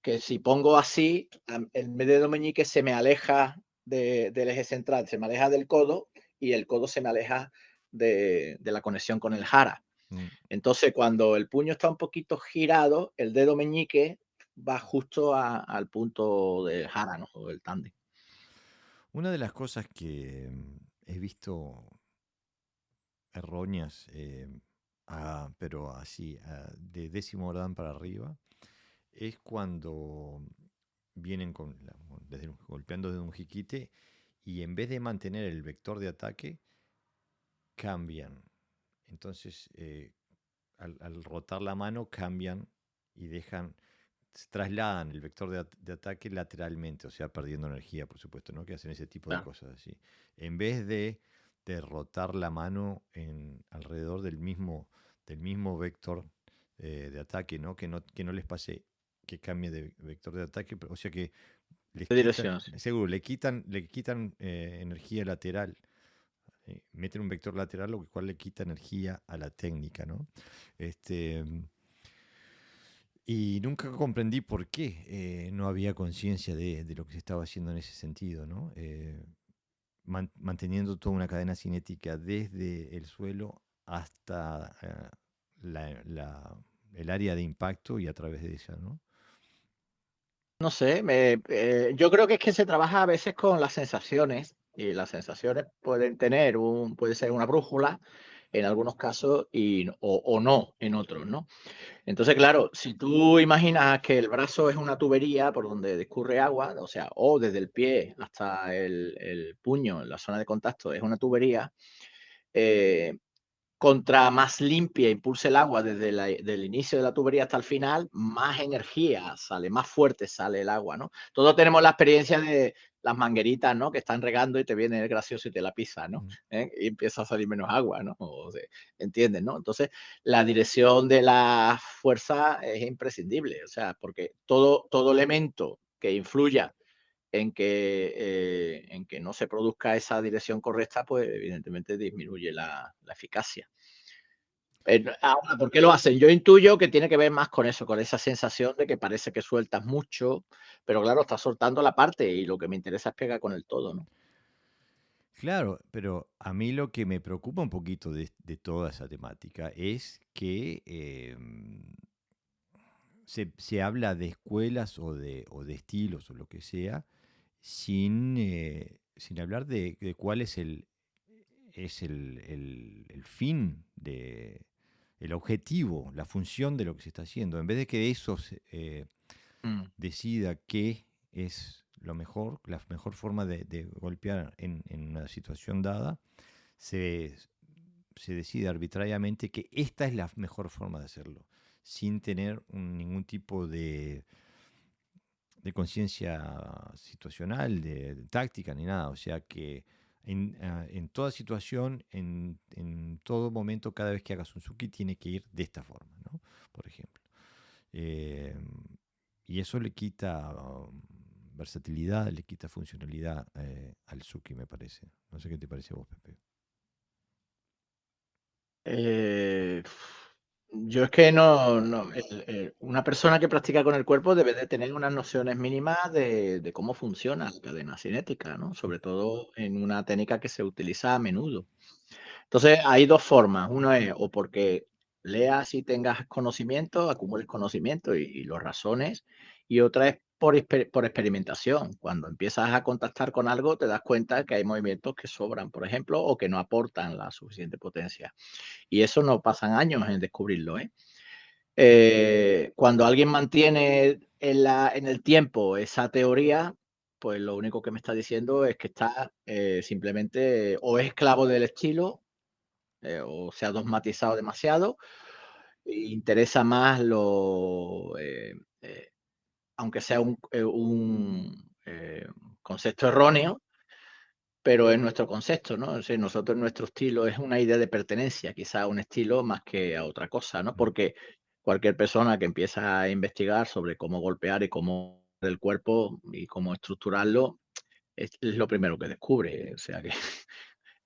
Que si pongo así, el dedo meñique se me aleja del eje central, se me aleja del codo y el codo se me aleja de la conexión con el jara. Mm. Entonces, cuando el puño está un poquito girado, el dedo meñique va justo al punto del jara, ¿no? O del tándem. Una de las cosas que he visto erróneas, pero así, de décimo dan para arriba, es cuando vienen golpeando desde un jiquite y en vez de mantener el vector de ataque, cambian. Entonces, al rotar la mano, cambian y trasladan el vector de ataque lateralmente, o sea, perdiendo energía, por supuesto, ¿no? Que hacen ese tipo de Claro. cosas así. En vez de rotar la mano alrededor del mismo vector de ataque, ¿no? Que no les pase que cambie de vector de ataque, o sea que les De quitan, dirección, sí. seguro, le quitan energía lateral. Meten un vector lateral, lo cual le quita energía a la técnica, ¿no? Este, y nunca comprendí por qué no había conciencia de lo que se estaba haciendo en ese sentido, ¿no? Manteniendo toda una cadena cinética desde el suelo hasta el área de impacto y a través de ella, ¿no? No sé, yo creo que es que se trabaja a veces con las sensaciones y las sensaciones puede ser una brújula en algunos casos o no en otros, ¿no? Entonces, claro, si tú imaginas que el brazo es una tubería por donde discurre agua, o sea, o desde el pie hasta el puño, la zona de contacto es una tubería, eh, contra más limpia impulse el agua desde del inicio de la tubería hasta el final, más energía sale, más fuerte sale el agua, ¿no? Todos tenemos la experiencia de las mangueritas, ¿no? Que están regando y te viene el gracioso y te la pisa, ¿no? Mm. Y empieza a salir menos agua, ¿no? ¿Entiendes, no? Entonces, la dirección de la fuerza es imprescindible, o sea, porque todo elemento que influya en que no se produzca esa dirección correcta, pues evidentemente disminuye la eficacia. Ahora, ¿por qué lo hacen? Yo intuyo que tiene que ver más con eso, con esa sensación de que parece que sueltas mucho, pero claro, estás soltando la parte y lo que me interesa es pegar con el todo, ¿no? Claro, pero a mí lo que me preocupa un poquito de toda esa temática es que se habla de escuelas o de estilos o lo que sea, sin hablar de cuál es el fin, el objetivo, la función de lo que se está haciendo. En vez de que eso Mm, decida qué es la mejor forma de golpear en una situación dada, se, se decide arbitrariamente que esta es la mejor forma de hacerlo, sin tener ningún tipo de conciencia situacional, de táctica, ni nada. O sea que en toda situación, en todo momento, cada vez que hagas un suki, tiene que ir de esta forma, ¿no? Por ejemplo. Eh, y eso le quita versatilidad, le quita funcionalidad al suki, me parece. No sé qué te parece a vos, Pepe. eh, yo es que una persona que practica con el cuerpo debe de tener unas nociones mínimas de cómo funciona la cadena cinética, ¿no? Sobre todo en una técnica que se utiliza a menudo. Entonces, hay 2 formas. Uno es o porque leas y tengas conocimiento, acumules conocimiento y lo razones, y otra es por experimentación. Cuando empiezas a contactar con algo, te das cuenta que hay movimientos que sobran, por ejemplo, o que no aportan la suficiente potencia. Y eso no pasan años en descubrirlo, ¿eh? Cuando alguien mantiene en el tiempo esa teoría, pues lo único que me está diciendo es que está, simplemente o es esclavo del estilo, o se ha dogmatizado demasiado, e interesa más aunque sea un concepto erróneo, pero es nuestro concepto, ¿no? Es decir, nosotros nuestro estilo es una idea de pertenencia, quizá a un estilo más que a otra cosa, ¿no? Mm. Porque cualquier persona que empieza a investigar sobre cómo golpear y cómo el cuerpo y cómo estructurarlo, es lo primero que descubre. O sea que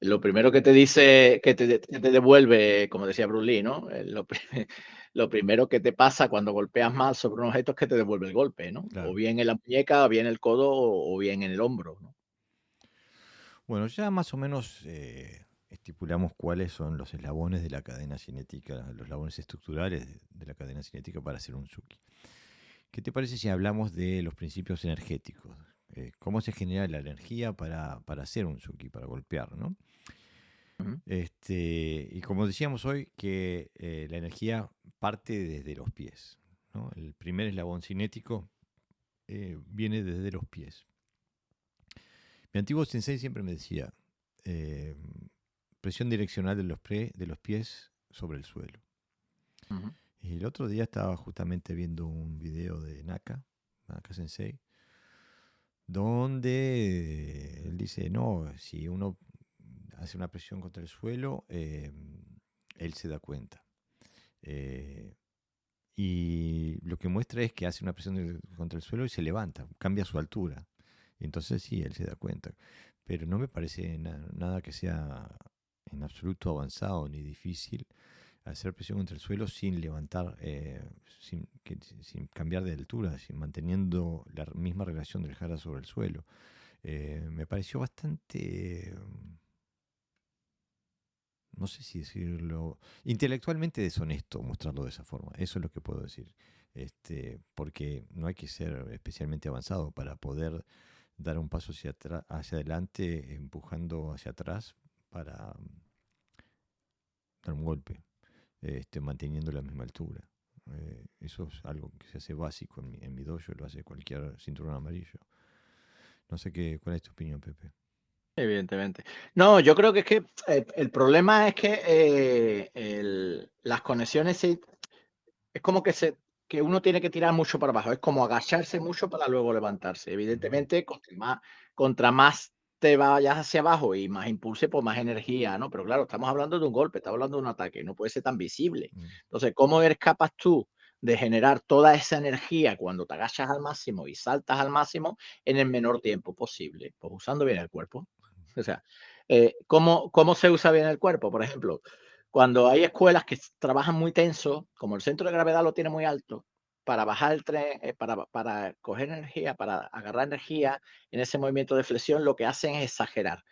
lo primero que te dice, que te devuelve, como decía Bruce Lee, ¿no? Lo primero que te pasa cuando golpeas mal sobre un objeto es que te devuelve el golpe, ¿no? O Claro. bien en la muñeca, o bien en el codo, o bien en el hombro, ¿no? Bueno, ya más o menos estipulamos cuáles son los eslabones de la cadena cinética, los eslabones estructurales de la cadena cinética para hacer un Suki. ¿Qué te parece si hablamos de los principios energéticos? ¿Cómo se genera la energía para hacer un Suki, para golpear, ¿no? Ujú. Y como decíamos hoy, que la energía parte desde los pies, ¿no? El primer eslabón cinético viene desde los pies. Mi antiguo sensei siempre me decía, eh, presión direccional de los pies sobre el suelo. Ujú. Y el otro día estaba justamente viendo un video de Naka Sensei, donde él dice, no, si uno hace una presión contra el suelo, él se da cuenta. Eh, y lo que muestra es que hace una presión contra el suelo y se levanta, cambia su altura. Y entonces sí, él se da cuenta. Pero no me parece nada que sea en absoluto avanzado ni difícil hacer presión contra el suelo sin levantar, sin cambiar de altura, manteniendo la misma relación del jara sobre el suelo. Me pareció bastante, no sé si decirlo, intelectualmente deshonesto mostrarlo de esa forma. Eso es lo que puedo decir. Porque no hay que ser especialmente avanzado para poder dar un paso hacia adelante, empujando hacia atrás para dar un golpe, manteniendo la misma altura. Eso es algo que se hace básico en mi dojo, lo hace cualquier cinturón amarillo. No sé cuál es tu opinión, Pepe. Evidentemente. No, yo creo que es que el problema es que las conexiones es como que uno tiene que tirar mucho para abajo, es como agacharse mucho para luego levantarse. Ujú, Evidentemente, contra más te vayas hacia abajo y más impulse, pues más energía, ¿no? Pero claro, estamos hablando de un golpe, estamos hablando de un ataque, no puede ser tan visible. mm. Entonces, ¿cómo eres capaz tú de generar toda esa energía cuando te agachas al máximo y saltas al máximo en el menor tiempo posible? Pues usando bien el cuerpo. O sea, ¿cómo se usa bien el cuerpo? Por ejemplo, cuando hay escuelas que trabajan muy tenso, como el centro de gravedad lo tiene muy alto, para bajar el tren, para coger energía, para agarrar energía en ese movimiento de flexión, lo que hacen es exagerar.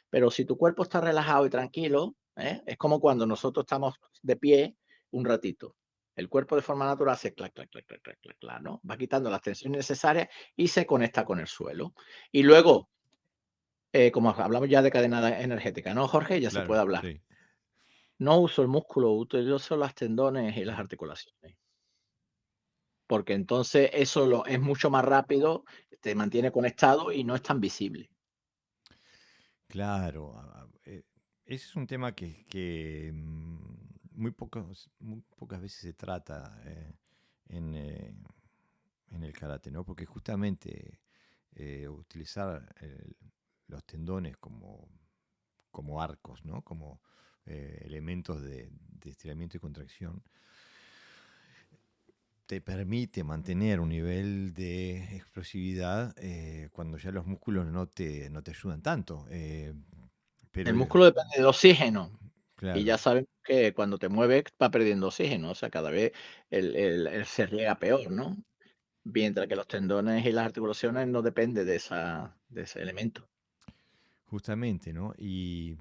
Pero si tu cuerpo está relajado y tranquilo, es como cuando nosotros estamos de pie un ratito. El cuerpo de forma natural hace clac, clac, clac, clac, clac, clac, clac, ¿no? Va quitando las tensiones necesarias y se conecta con el suelo. Y luego, como hablamos ya de cadena energética, ¿no, Jorge? Ya se Claro, puede hablar. sí. No uso el músculo, utilizo las tendones y las Mm. articulaciones, porque entonces es mucho más rápido, te mantiene conectado y no es tan visible. Claro, ese es un tema que muy pocas veces se trata en, eh, en el karate, ¿no? Porque justamente utilizar los tendones como arcos, ¿no? Como elementos de estiramiento y contracción, te permite mantener un nivel de explosividad cuando ya los músculos no te ayudan tanto. El Pero, músculo depende del oxígeno y ya claro, sabemos que cuando te mueves va perdiendo oxígeno, o sea, cada vez se riega peor, ¿no? Mientras que los tendones y las articulaciones no depende de ese elemento. justamente, ¿no? Y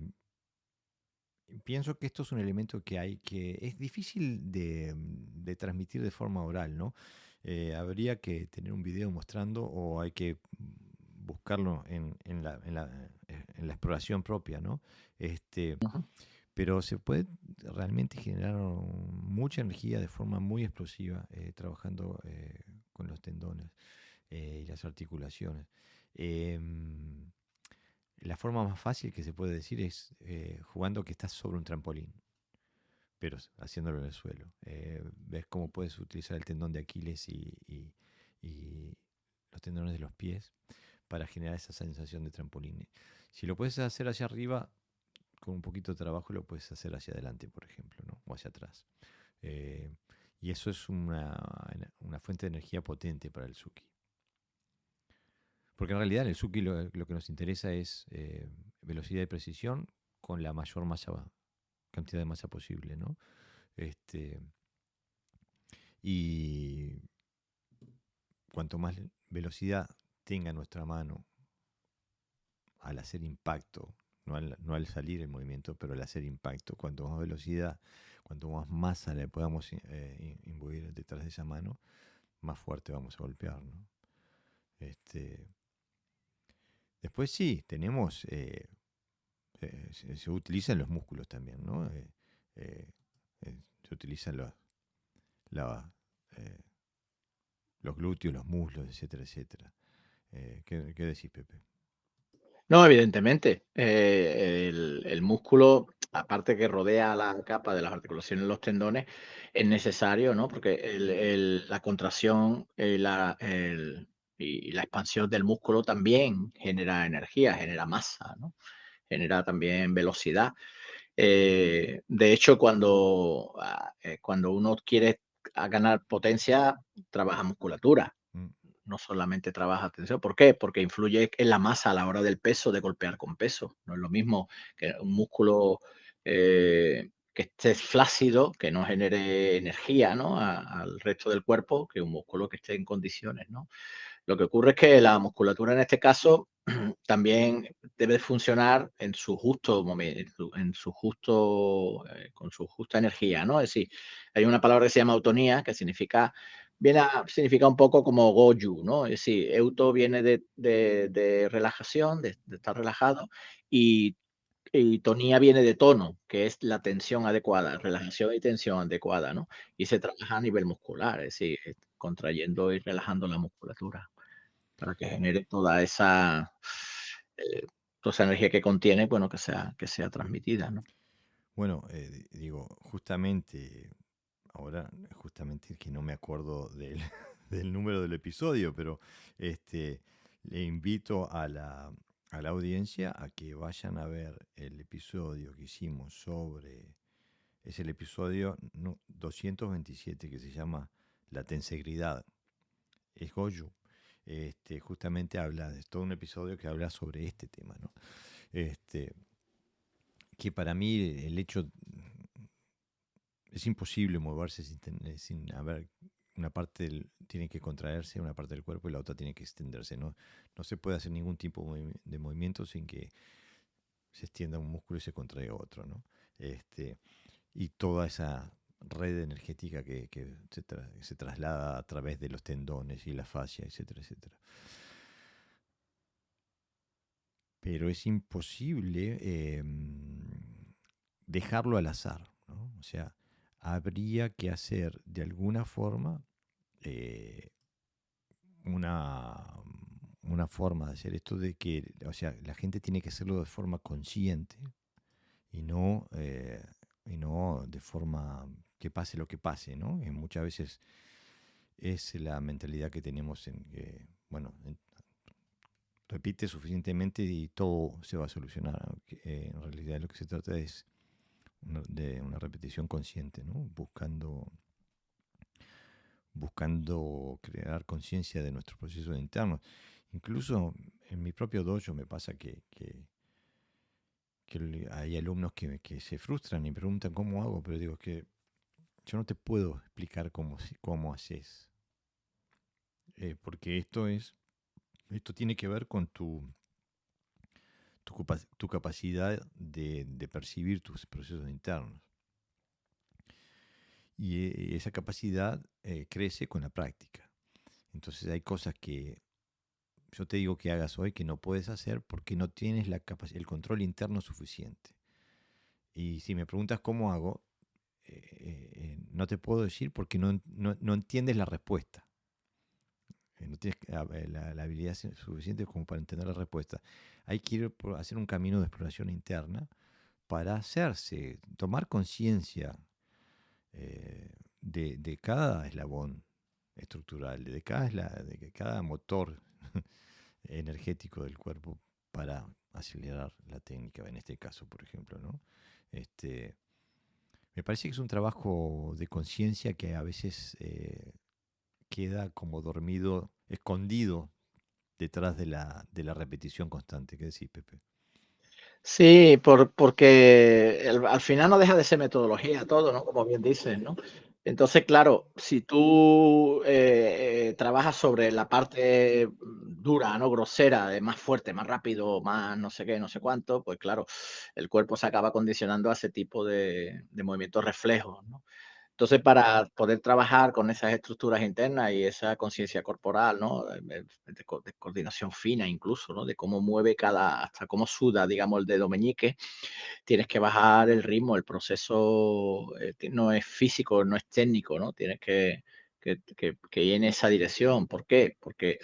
pienso que esto es un elemento que es difícil de transmitir de forma oral, ¿no? Habría que tener un video mostrando o hay que buscarlo en la exploración propia, ¿no? Este, Ujú. pero se puede realmente generar mucha energía de forma muy explosiva trabajando con los tendones y las articulaciones. Em, la forma más fácil que se puede decir es jugando que estás sobre un trampolín, pero haciéndolo en el suelo. Ves cómo puedes utilizar el tendón de Aquiles y los tendones de los pies para generar esa sensación de trampolín. Si lo puedes hacer hacia arriba, con un poquito de trabajo lo puedes hacer hacia adelante, por ejemplo, ¿no? O hacia atrás. Eh, y eso es una fuente de energía potente para el Suki. Porque en realidad en el Suki lo que nos interesa es velocidad y precisión con la mayor cantidad de masa posible, ¿no? Este, y cuanto más velocidad tenga nuestra mano al hacer impacto, no al salir el movimiento, pero al hacer impacto, cuanto más velocidad, cuanto más masa le podamos imbuir detrás de esa mano, más fuerte vamos a golpear, ¿no? Este, después sí, tenemos, se utilizan los músculos también, ¿no? Eh, se utilizan la- eh, los glúteos, los muslos, etcétera, etcétera. ¿Qué decís, Pepe? No, evidentemente. El músculo, aparte que rodea la capa de las articulaciones, los tendones, es necesario, ¿no? Porque la contracción y la expansión del músculo también genera energía, genera masa, ¿no? Genera también velocidad. De hecho, cuando uno quiere ganar potencia, trabaja musculatura, Mm, no solamente trabaja atención. ¿Por qué? Porque influye en la masa a la hora del peso, de golpear con peso. No es lo mismo que un músculo que esté flácido, que no genere energía, ¿no? Al resto del cuerpo, que un músculo que esté en condiciones, ¿no? Lo que ocurre es que la musculatura en este caso también debe funcionar en su justo momento, con su justa energía, ¿no? Es decir, hay una palabra que se llama autonía, que significa un poco como goju, ¿no? Es decir, euto viene de relajación, de estar relajado, y, y tonía viene de tono, que es la tensión adecuada, relajación y tensión adecuada, ¿no? Y se trabaja a nivel muscular, es decir, contrayendo y relajando la musculatura para que genere toda esa, toda esa energía que contiene, bueno, que sea transmitida, ¿no? Bueno, digo, justamente, ahora justamente que no me acuerdo del, del número del episodio, pero este, le invito a la audiencia a que vayan a ver el episodio que hicimos sobre, es el episodio 227 que se llama La tensegridad, es Goju. Justamente habla, es todo un episodio que habla sobre este tema, ¿no? Este, que para mí el hecho es imposible moverse sin haber una parte tiene que contraerse, una parte del cuerpo y la otra tiene que extenderse. No, no se puede hacer ningún tipo de movimiento sin que se extienda un músculo y se contraiga otro, ¿no? Este, y toda esa red energética que se traslada a través de los tendones y la fascia, etcétera, etcétera. Pero es imposible dejarlo al azar, ¿no? O sea, habría que hacer de alguna forma eh, una, una forma de hacer esto de que, o sea, la gente tiene que hacerlo de forma consciente y no de forma que pase lo que pase, ¿no? Y muchas veces es la mentalidad que tenemos en que, bueno, repite suficientemente y todo se va a solucionar. Aunque, en realidad lo que se trata es de una repetición consciente, ¿no? Buscando crear conciencia de nuestros procesos internos. Incluso en mi propio dojo me pasa que hay alumnos que se frustran y preguntan cómo hago, pero digo que yo no te puedo explicar cómo haces, porque esto tiene que ver con tu capacidad de percibir tus procesos internos. Y esa capacidad crece con la práctica. Entonces hay cosas que yo te digo que hagas hoy que no puedes hacer porque no tienes el control interno suficiente. Y si me preguntas cómo hago, no te puedo decir porque no entiendes la respuesta. No tienes la habilidad suficiente como para entender la respuesta. Hay que ir por hacer un camino de exploración interna para tomar conciencia de cada eslabón estructural, de cada motor energético del cuerpo para acelerar la técnica, en este caso, por ejemplo, ¿no? Este, Me parece que es un trabajo de conciencia que a veces queda como dormido, escondido detrás de la repetición constante. ¿Qué decís, Pepe? Sí, porque al final no deja de ser metodología todo, ¿no? Como bien dices, ¿no? Entonces, claro, si tú trabajas sobre la parte dura, ¿no? Grosera, de más fuerte, más rápido, más no sé qué, no sé cuánto, pues claro, el cuerpo se acaba condicionando a ese tipo de movimientos reflejos, ¿no? Entonces, para poder trabajar con esas estructuras internas y esa conciencia corporal, ¿no? De coordinación fina incluso, ¿no? De cómo mueve hasta cómo suda, digamos, el dedo meñique, tienes que bajar el ritmo, el proceso no es físico, no es técnico, ¿no? Tienes que ir en esa dirección. ¿Por qué? Porque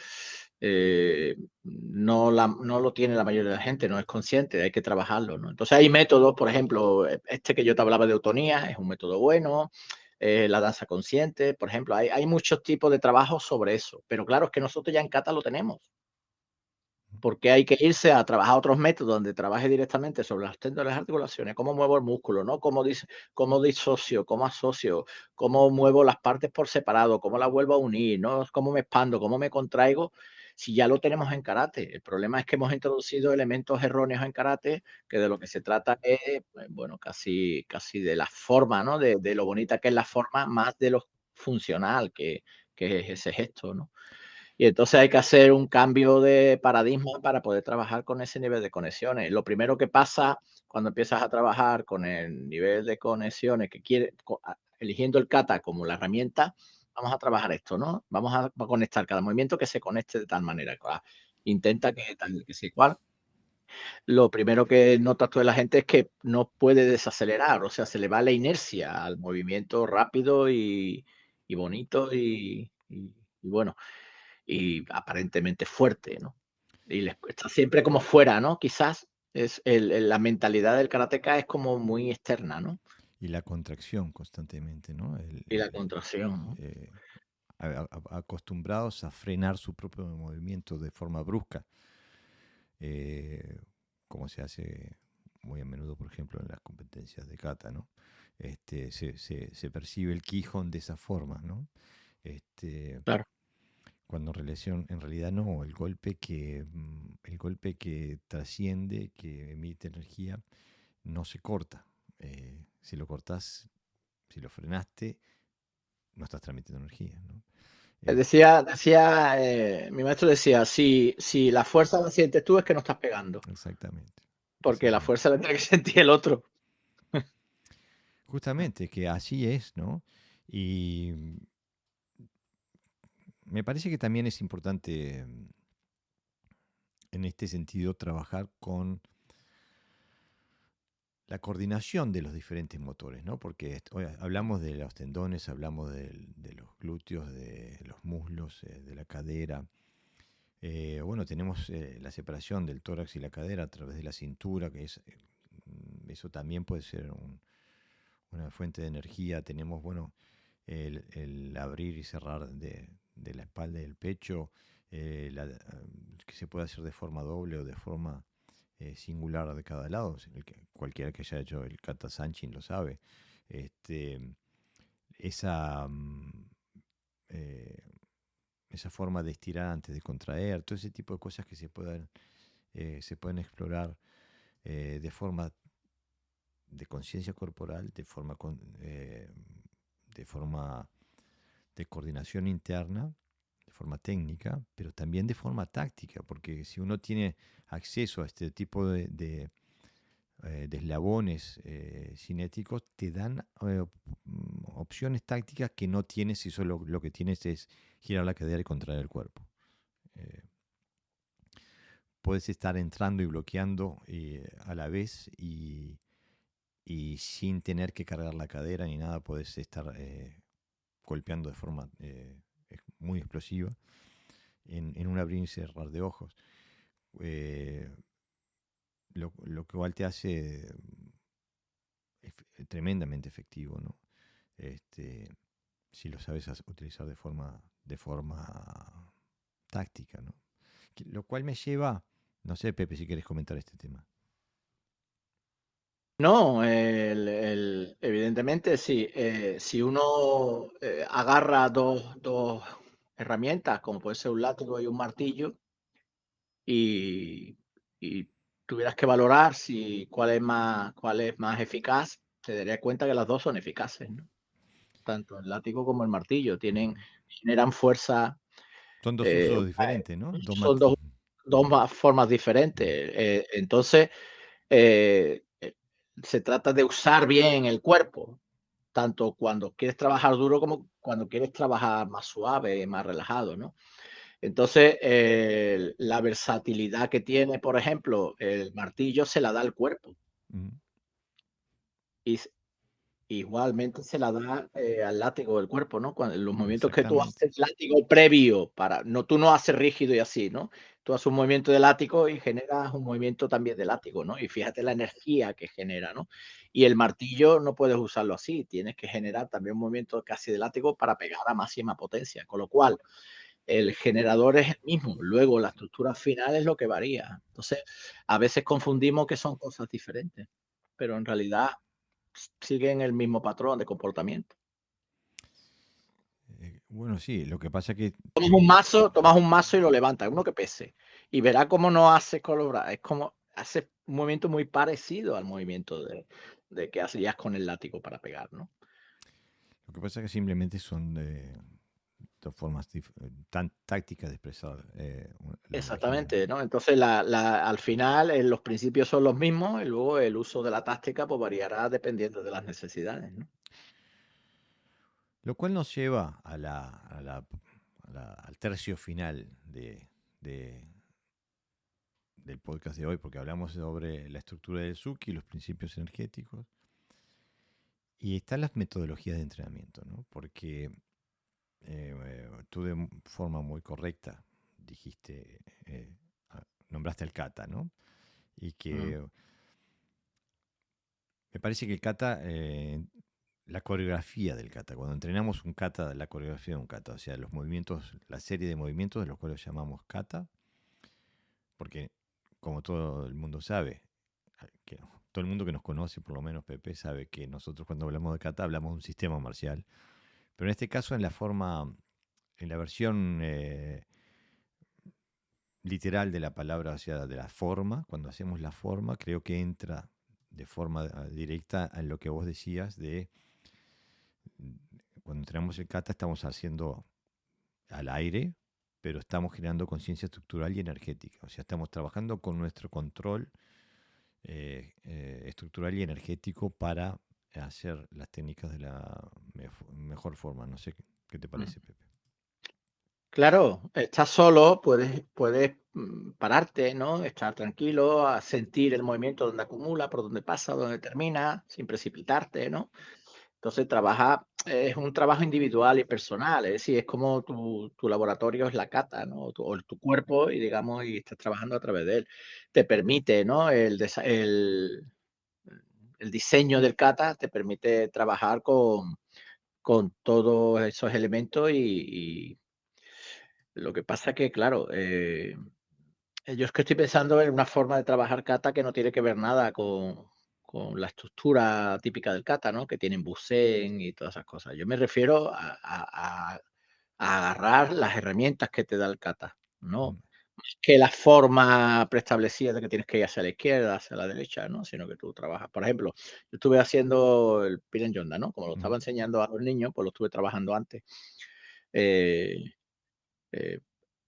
no lo tiene la mayoría de la gente, no es consciente, hay que trabajarlo, ¿no? Entonces hay métodos, por ejemplo, este que yo te hablaba de eutonía, es un método bueno, la danza consciente, por ejemplo, hay muchos tipos de trabajo sobre eso, pero claro, es que nosotros ya en Cata lo tenemos. Porque hay que irse a trabajar otros métodos donde trabaje directamente sobre las tendones de las articulaciones, cómo muevo el músculo, ¿no? Cómo disocio, cómo asocio, cómo muevo las partes por separado, cómo las vuelvo a unir, ¿no? Cómo me expando, cómo me contraigo, si ya lo tenemos en karate. El problema es que hemos introducido elementos erróneos en karate, que de lo que se trata es, pues, bueno, casi de la forma, ¿no? De lo bonita que es la forma, más de lo funcional que es ese gesto, ¿no? Y entonces hay que hacer un cambio de paradigma para poder trabajar con ese nivel de conexiones. Lo primero que pasa cuando empiezas a trabajar con el nivel de conexiones que quieres, eligiendo el kata como la herramienta, vamos a trabajar esto, ¿no? Vamos a conectar cada movimiento que se conecte de tal manera. Intenta que tal, que sea igual. Lo primero que notas tú de la gente es que no puede desacelerar, o sea, se le va la inercia al movimiento rápido y bonito y bueno y aparentemente fuerte, ¿no? y está siempre como fuera, ¿no? Quizás es la mentalidad del karateka es como muy externa, ¿no? Y la contracción constantemente, ¿no? Y la contracción, ¿no? Eh, acostumbrados a frenar su propio movimiento de forma brusca, eh, como se hace muy a menudo, por ejemplo, en las competencias de kata, ¿no? Se percibe el Kihon de esa forma, ¿no? Claro. Cuando en realidad no, el golpe que trasciende, que emite energía, no se corta. Si lo cortás, si lo frenaste, no estás transmitiendo energía, ¿no? Eh, Mi maestro decía, si la fuerza la sientes tú es que no estás pegando, exactamente, porque la exactamente. fuerza la tiene que sentir el otro. Justamente, que así es, ¿no? Y me parece que también es importante en este sentido trabajar con la coordinación de los diferentes motores, ¿no? Porque hoy hablamos de los tendones, hablamos de los glúteos, de los muslos, de la cadera. Bueno, tenemos la separación del tórax y la cadera a través de la cintura, que eso también puede ser una fuente de energía. Tenemos, bueno, el abrir y cerrar de la espalda y del pecho, que se puede hacer de forma doble o de forma singular de cada lado. Cualquiera que haya hecho el kata sanchin lo sabe. Este, esa, eh, esa forma de estirar antes de contraer, todo ese tipo de cosas que se pueden explorar de forma de conciencia corporal, de forma de coordinación interna, de forma técnica, pero también de forma táctica, porque si uno tiene acceso a este tipo de eslabones cinéticos, te dan opciones tácticas que no tienes si solo lo que tienes es girar la cadera y contraer el cuerpo. Eh, Puedes estar entrando y bloqueando a la vez y sin tener que cargar la cadera ni nada, puedes estar golpeando de forma muy explosiva en un abrir y cerrar de ojos. Eh, lo que igual te hace tremendamente efectivo, ¿no? Este, si lo sabes utilizar de forma táctica, ¿no? Lo cual me lleva, no sé, Pepe, si quieres comentar este tema. No, evidentemente sí. Si uno agarra dos herramientas, como puede ser un látigo y un martillo, y, y tuvieras que valorar cuál es más eficaz, te darías cuenta que las dos son eficaces, ¿no? Tanto el látigo como el martillo generan fuerza. Son dos eh, usos diferentes, ¿no? Son dos formas diferentes. Entonces, se trata de usar bien el cuerpo, tanto cuando quieres trabajar duro como cuando quieres trabajar más suave, más relajado, ¿no? Entonces, la versatilidad que tiene, por ejemplo, el martillo se la da al cuerpo Ujú. y igualmente se la da al látigo del cuerpo, ¿no? Cuando los movimientos que tú Exactamente. haces látigo previo tú no haces rígido y así, ¿no? Tú haces un movimiento de látigo y generas un movimiento también de látigo, ¿no? Y fíjate la energía que genera, ¿no? Y el martillo no puedes usarlo así, tienes que generar también un movimiento casi de látigo para pegar a máxima potencia, con lo cual el generador es el mismo, luego la estructura final es lo que varía. Entonces, a veces confundimos que son cosas diferentes, pero en realidad siguen el mismo patrón de comportamiento. Bueno, sí, lo que pasa que Tomas un mazo y lo levantas, uno que pese, y verá cómo no hace con los brazos, es como hace un movimiento muy parecido al movimiento de que hacías con el látigo para pegar, ¿no? simplemente son dos formas tan tácticas de expresar la energía. Exactamente, ¿no? Entonces, al final, los principios son los mismos y luego el uso de la táctica pues variará dependiendo de las necesidades, ¿no? Lo cual nos lleva al tercio final de- del podcast de hoy, porque hablamos sobre la estructura del Suki, los principios energéticos, y están las metodologías de entrenamiento, ¿no? Porque tú de forma muy correcta dijiste nombraste al kata, ¿no? Y Mm. que me parece que el kata, la coreografía del kata, cuando entrenamos un kata, la coreografía de un kata, o sea, los movimientos, la serie de movimientos de los cuales llamamos kata, porque como todo el mundo sabe, que todo el mundo que nos conoce, por lo menos Pepe, sabe que nosotros cuando hablamos de kata hablamos de un sistema marcial, pero en este caso en la forma, en la versión literal de la palabra, o sea, de la forma, cuando hacemos la forma, creo que entra de forma directa en lo que vos decías de cuando entrenamos el kata estamos haciendo al aire, pero estamos generando conciencia estructural y energética. O sea, estamos trabajando con nuestro control estructural y energético para hacer las técnicas de la mejor forma. No sé qué te Mm. parece, Pepe. Claro, estás solo, puedes pararte, ¿no? Estar tranquilo, a sentir el movimiento donde acumula, por donde pasa, donde termina, sin precipitarte, ¿no? Entonces es un trabajo individual y personal, es decir, es como tu laboratorio es la cata, ¿no? O tu cuerpo y digamos, y estás trabajando a través de él. Te permite, ¿no? El diseño del kata te permite trabajar con todos esos elementos y lo que pasa que, claro, yo es que estoy pensando en una forma de trabajar kata que no tiene que ver nada con la estructura típica del kata, ¿no? Que tienen Busen y todas esas cosas. Yo me refiero a agarrar las herramientas que te da el kata, no Mm, que la forma preestablecida de que tienes que ir hacia la izquierda, hacia la derecha, ¿no? Sino que tú trabajas. Por ejemplo, yo estuve haciendo el Piren Yonda, ¿no? Como lo estaba ujú, enseñando a los niños, pues lo estuve trabajando antes. Eh, eh,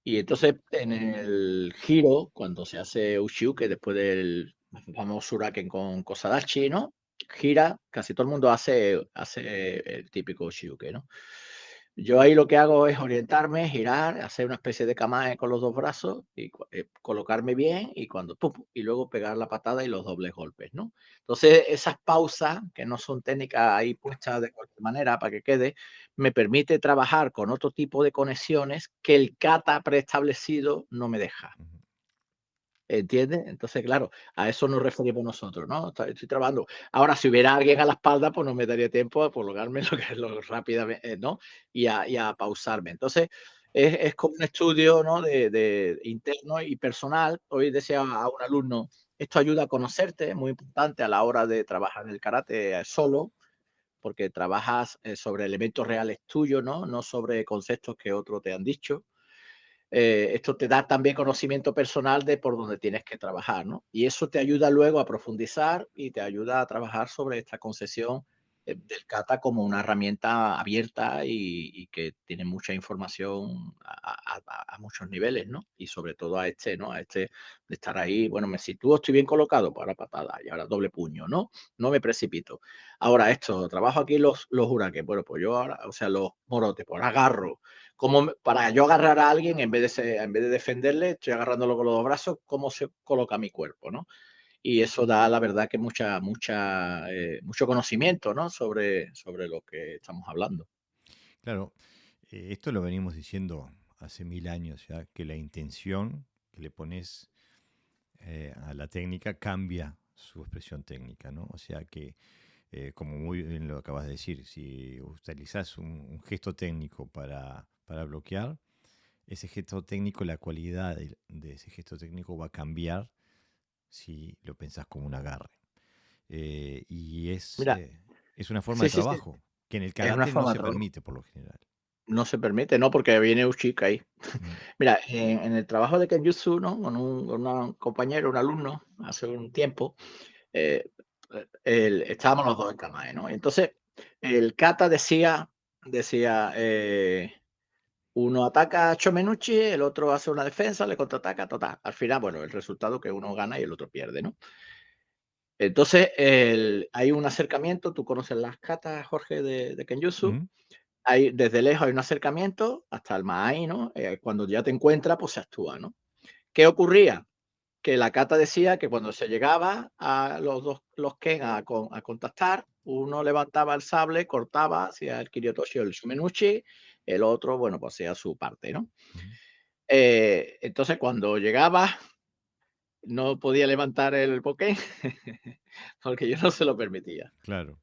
y entonces en el giro, cuando se hace Uchiuke, después del famoso Uraken con Kosadachi, ¿no? Gira, casi todo el mundo hace el típico Uchiuke, ¿no? Yo ahí lo que hago es orientarme, girar, hacer una especie de kamae con los dos brazos y colocarme bien y cuando pum, y luego pegar la patada y los dobles golpes, ¿no? Entonces, esas pausas, que no son técnicas ahí puestas de cualquier manera para que quede, me permite trabajar con otro tipo de conexiones que el kata preestablecido no me deja. ujú. ¿Entiendes? Entonces, claro, a eso nos referimos nosotros, ¿no? Estoy trabajando. Ahora, si hubiera alguien a la espalda, pues no me daría tiempo a prolongarme lo que es lo rápidamente, ¿no? Y a pausarme. Entonces, es como un estudio, ¿no? De interno y personal. Hoy decía a un alumno, esto ayuda a conocerte, es muy importante a la hora de trabajar el karate solo, porque trabajas sobre elementos reales tuyos, ¿no? No sobre conceptos que otros te han dicho. Esto te da también conocimiento personal de por dónde tienes que trabajar, ¿no? Y eso te ayuda luego a profundizar y te ayuda a trabajar sobre esta concesión del kata como una herramienta abierta y que tiene mucha información a muchos niveles, ¿no? Y sobre todo a este, ¿no? A este de estar ahí, bueno, me sitúo, estoy bien colocado, pues ahora patada y ahora doble puño, ¿no? No me precipito. Ahora esto, trabajo aquí los huraques, bueno, pues yo ahora, o sea, los morotes, pues agarro, para yo agarrar a alguien, en vez de defenderle, estoy agarrándolo con los dos brazos, cómo se coloca mi cuerpo, ¿no? Y eso da, la verdad, que mucho conocimiento, ¿no? Sobre lo que estamos hablando. Claro, esto lo venimos diciendo hace 1000 años ya, que la intención que le pones a la técnica cambia su expresión técnica, ¿no? O sea que, como muy bien lo acabas de decir, si utilizas un gesto técnico para bloquear, ese gesto técnico, la cualidad de ese gesto técnico va a cambiar si lo pensás como un agarre. Y Mira, es una forma sí, de sí, sí, trabajo que en el es una karate no forma de se trabajo. permite por lo general. No se permite, ¿no? Porque viene Ushika ahí. Mm, Mira, en el trabajo de Kenjutsu, ¿no? Con una compañero, un alumno, hace un tiempo, eh, estábamos los dos en Kamae, ¿no? Entonces, el kata decía uno ataca a Chomenuchi, el otro hace una defensa, le contraataca, total. Al final, bueno, el resultado que uno gana y el otro pierde, ¿no? Entonces, hay un acercamiento, tú conoces las katas, Jorge, de Kenjutsu. mm, Desde lejos hay un acercamiento hasta el Mahai, ¿no? Cuando ya te encuentra, pues se actúa, ¿no? ¿Qué ocurría? Que la kata decía que cuando se llegaba a los Ken a contactar, uno levantaba el sable, cortaba hacia el Kiryotoshi o el Sumenuchi, el otro, bueno, pues hacía su parte, ¿no? mm, Entonces, cuando llegaba no podía levantar el boquén porque yo no se lo permitía. Claro.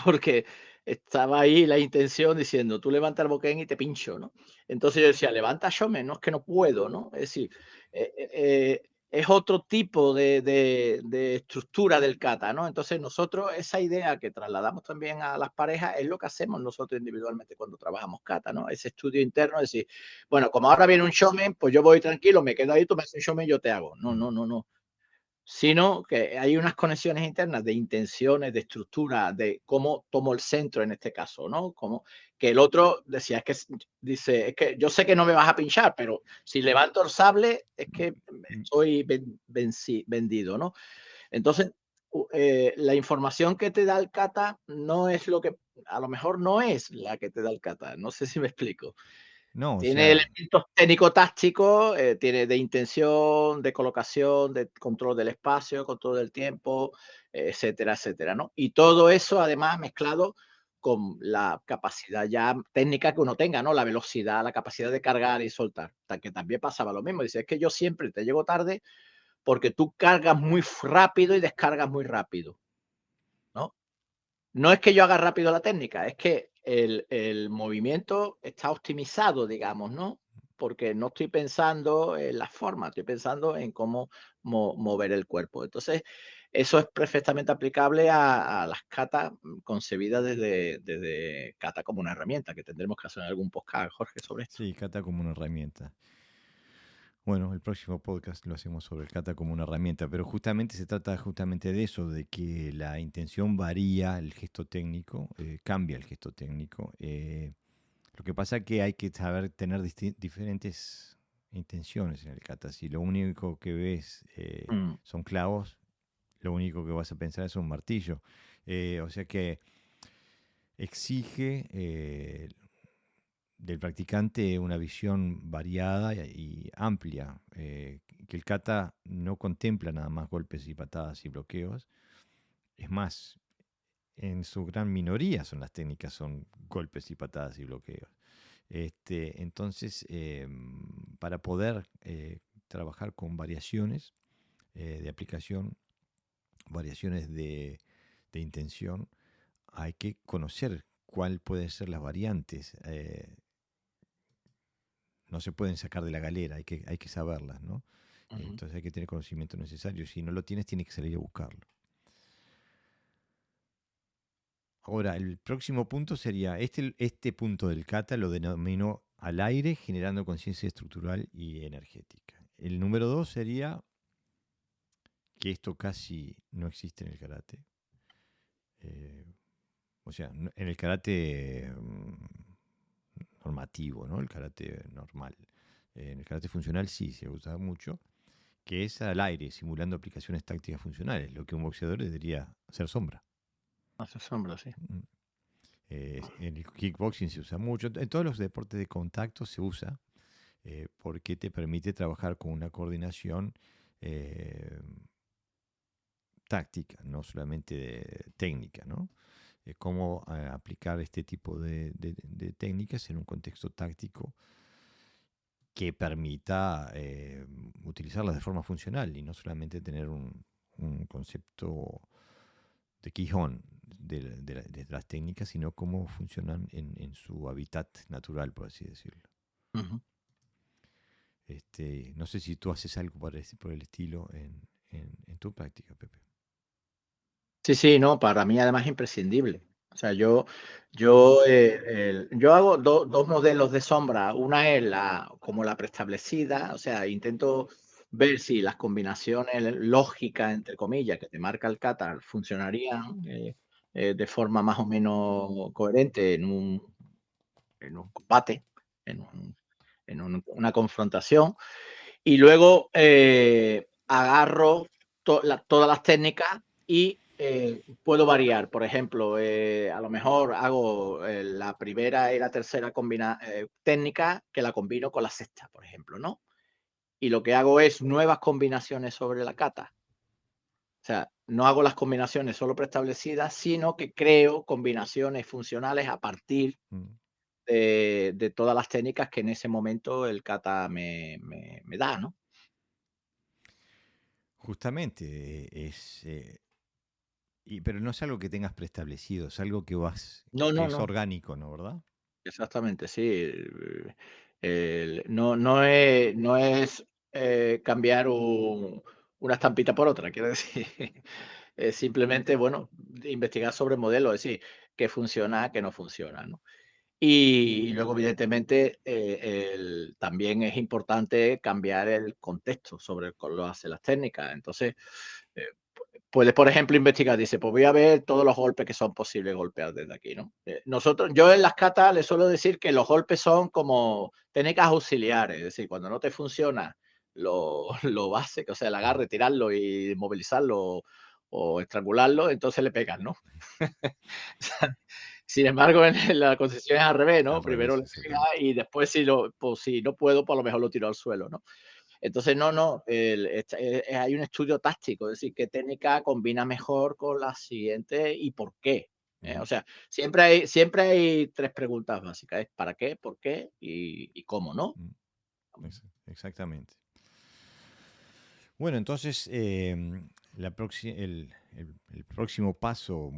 Porque estaba ahí la intención diciendo: "Tú levanta el boquén y te pincho", ¿no? Entonces yo decía: "Levanta, Shome", no, es que no puedo, ¿no? Es decir, es otro tipo de estructura del kata, ¿no? Entonces nosotros esa idea que trasladamos también a las parejas es lo que hacemos nosotros individualmente cuando trabajamos kata, ¿no? Ese estudio interno, es decir, bueno, como ahora viene un shomen, pues yo voy tranquilo, me quedo ahí, tú me haces un shomen, yo te hago. No, Mm. no, no, no. Sino que hay unas conexiones internas de intenciones, de estructura, de cómo tomo el centro en este caso, ¿no? Como que el otro decía, es que dice, es que yo sé que no me vas a pinchar, pero si levanto el sable es que Mm, estoy vendido, ¿no? Entonces, la información que te da el kata no es lo que, a lo mejor no es la que te da el kata, no sé si me explico. no, o Tiene sea, elementos técnico-tácticos, tiene de intención, de colocación, de control del espacio, control del tiempo, etcétera, etcétera, ¿no? Y todo eso, además, mezclado con la capacidad ya técnica que uno tenga, ¿no? La velocidad, la capacidad de cargar y soltar. Que también pasaba lo mismo. Dice, es que yo siempre te llego tarde porque tú cargas muy rápido y descargas muy rápido, ¿no? No es que yo haga rápido la técnica, es que el movimiento está optimizado, digamos, ¿no? Porque no estoy pensando en la forma, estoy pensando en cómo mover el cuerpo. Entonces, eso es perfectamente aplicable a las katas concebidas desde kata como una herramienta, que tendremos que hacer algún podcast, Jorge, sobre esto. sí, kata como una herramienta. Bueno, el próximo podcast lo hacemos sobre el kata como una herramienta, pero justamente se trata justamente de eso, de que la intención varía, el gesto técnico, cambia el gesto técnico. Lo que pasa es que hay que saber tener diferentes intenciones en el kata. Si lo único que ves Mm, son clavos, lo único que vas a pensar es un martillo. O sea que exige del practicante una visión variada y amplia, que el kata no contempla nada más golpes y patadas y bloqueos. Es más, en su gran minoría son las técnicas, son golpes y patadas y bloqueos. Entonces, para poder trabajar con variaciones de aplicación, variaciones de intención, hay que conocer cuál pueden ser las variantes. No se pueden sacar de la galera, hay que saberlas, ¿no? ujú. Entonces hay que tener conocimiento necesario. Si no lo tienes, tienes que salir a buscarlo. Ahora, el próximo punto sería, este punto del kata lo denomino al aire, generando conciencia estructural y energética. El número 2 sería, que esto casi no existe en el karate. eh, o sea, en el karate normativo, ¿no? El karate normal. En el karate funcional sí se usa mucho, que es al aire, simulando aplicaciones tácticas funcionales, lo que un boxeador debería hacer sombra. Hace sombra, sí. Mm. En el kickboxing se usa mucho, en todos los deportes de contacto se usa, porque te permite trabajar con una coordinación eh, táctica, no solamente técnica, ¿no? Cómo aplicar este tipo de técnicas en un contexto táctico que permita utilizarlas de forma funcional y no solamente tener un concepto de Quijón de las técnicas, sino cómo funcionan en su hábitat natural, por así decirlo. Ujú. No sé si tú haces algo por el estilo en tu práctica, Pepe. Sí, sí, no, para mí además es imprescindible. O sea, yo hago dos modelos de sombra. Una es como la preestablecida, o sea, intento ver si las combinaciones lógicas, entre comillas, que te marca el kata funcionarían de forma más o menos coherente en un combate, una confrontación. Y luego agarro todas las técnicas y puedo variar. Por ejemplo, a lo mejor hago la primera y la tercera técnica que la combino con la sexta, por ejemplo, ¿no? Y lo que hago es nuevas combinaciones sobre la kata. O sea, no hago las combinaciones solo preestablecidas, sino que creo combinaciones funcionales a partir Mm. de todas las técnicas que en ese momento el kata me da, ¿no? Justamente, pero no es algo que tengas preestablecido, es algo No, que no, es no. orgánico, ¿no? ¿Verdad? Exactamente, sí. No es cambiar una estampita por otra, quiero decir. Es simplemente, bueno, investigar sobre modelos, es decir, qué funciona, qué no funciona, ¿no? Y luego, evidentemente, también es importante cambiar el contexto sobre el cual lo hacen las técnicas. Entonces, eh, puedes, por ejemplo, investigar, dice, pues voy a ver todos los golpes que son posibles golpear desde aquí, ¿no? Yo en las catas les suelo decir que los golpes son como técnicas auxiliares, es decir, cuando no te funciona lo básico, o sea, el agarre, tirarlo y movilizarlo o estrangularlo, entonces le pegas, ¿no? Sin embargo, en la concesión es al revés, ¿no? Al Primero revés, le pega exactamente. y después pues si no puedo, por lo mejor lo tiro al suelo, ¿no? Entonces, no, hay un estudio táctico, es decir, qué técnica combina mejor con la siguiente y por qué. O Ujú. sea, siempre hay 3 preguntas básicas, es para qué, por qué y cómo, ¿no? Mm, exactamente. Bueno, entonces el próximo paso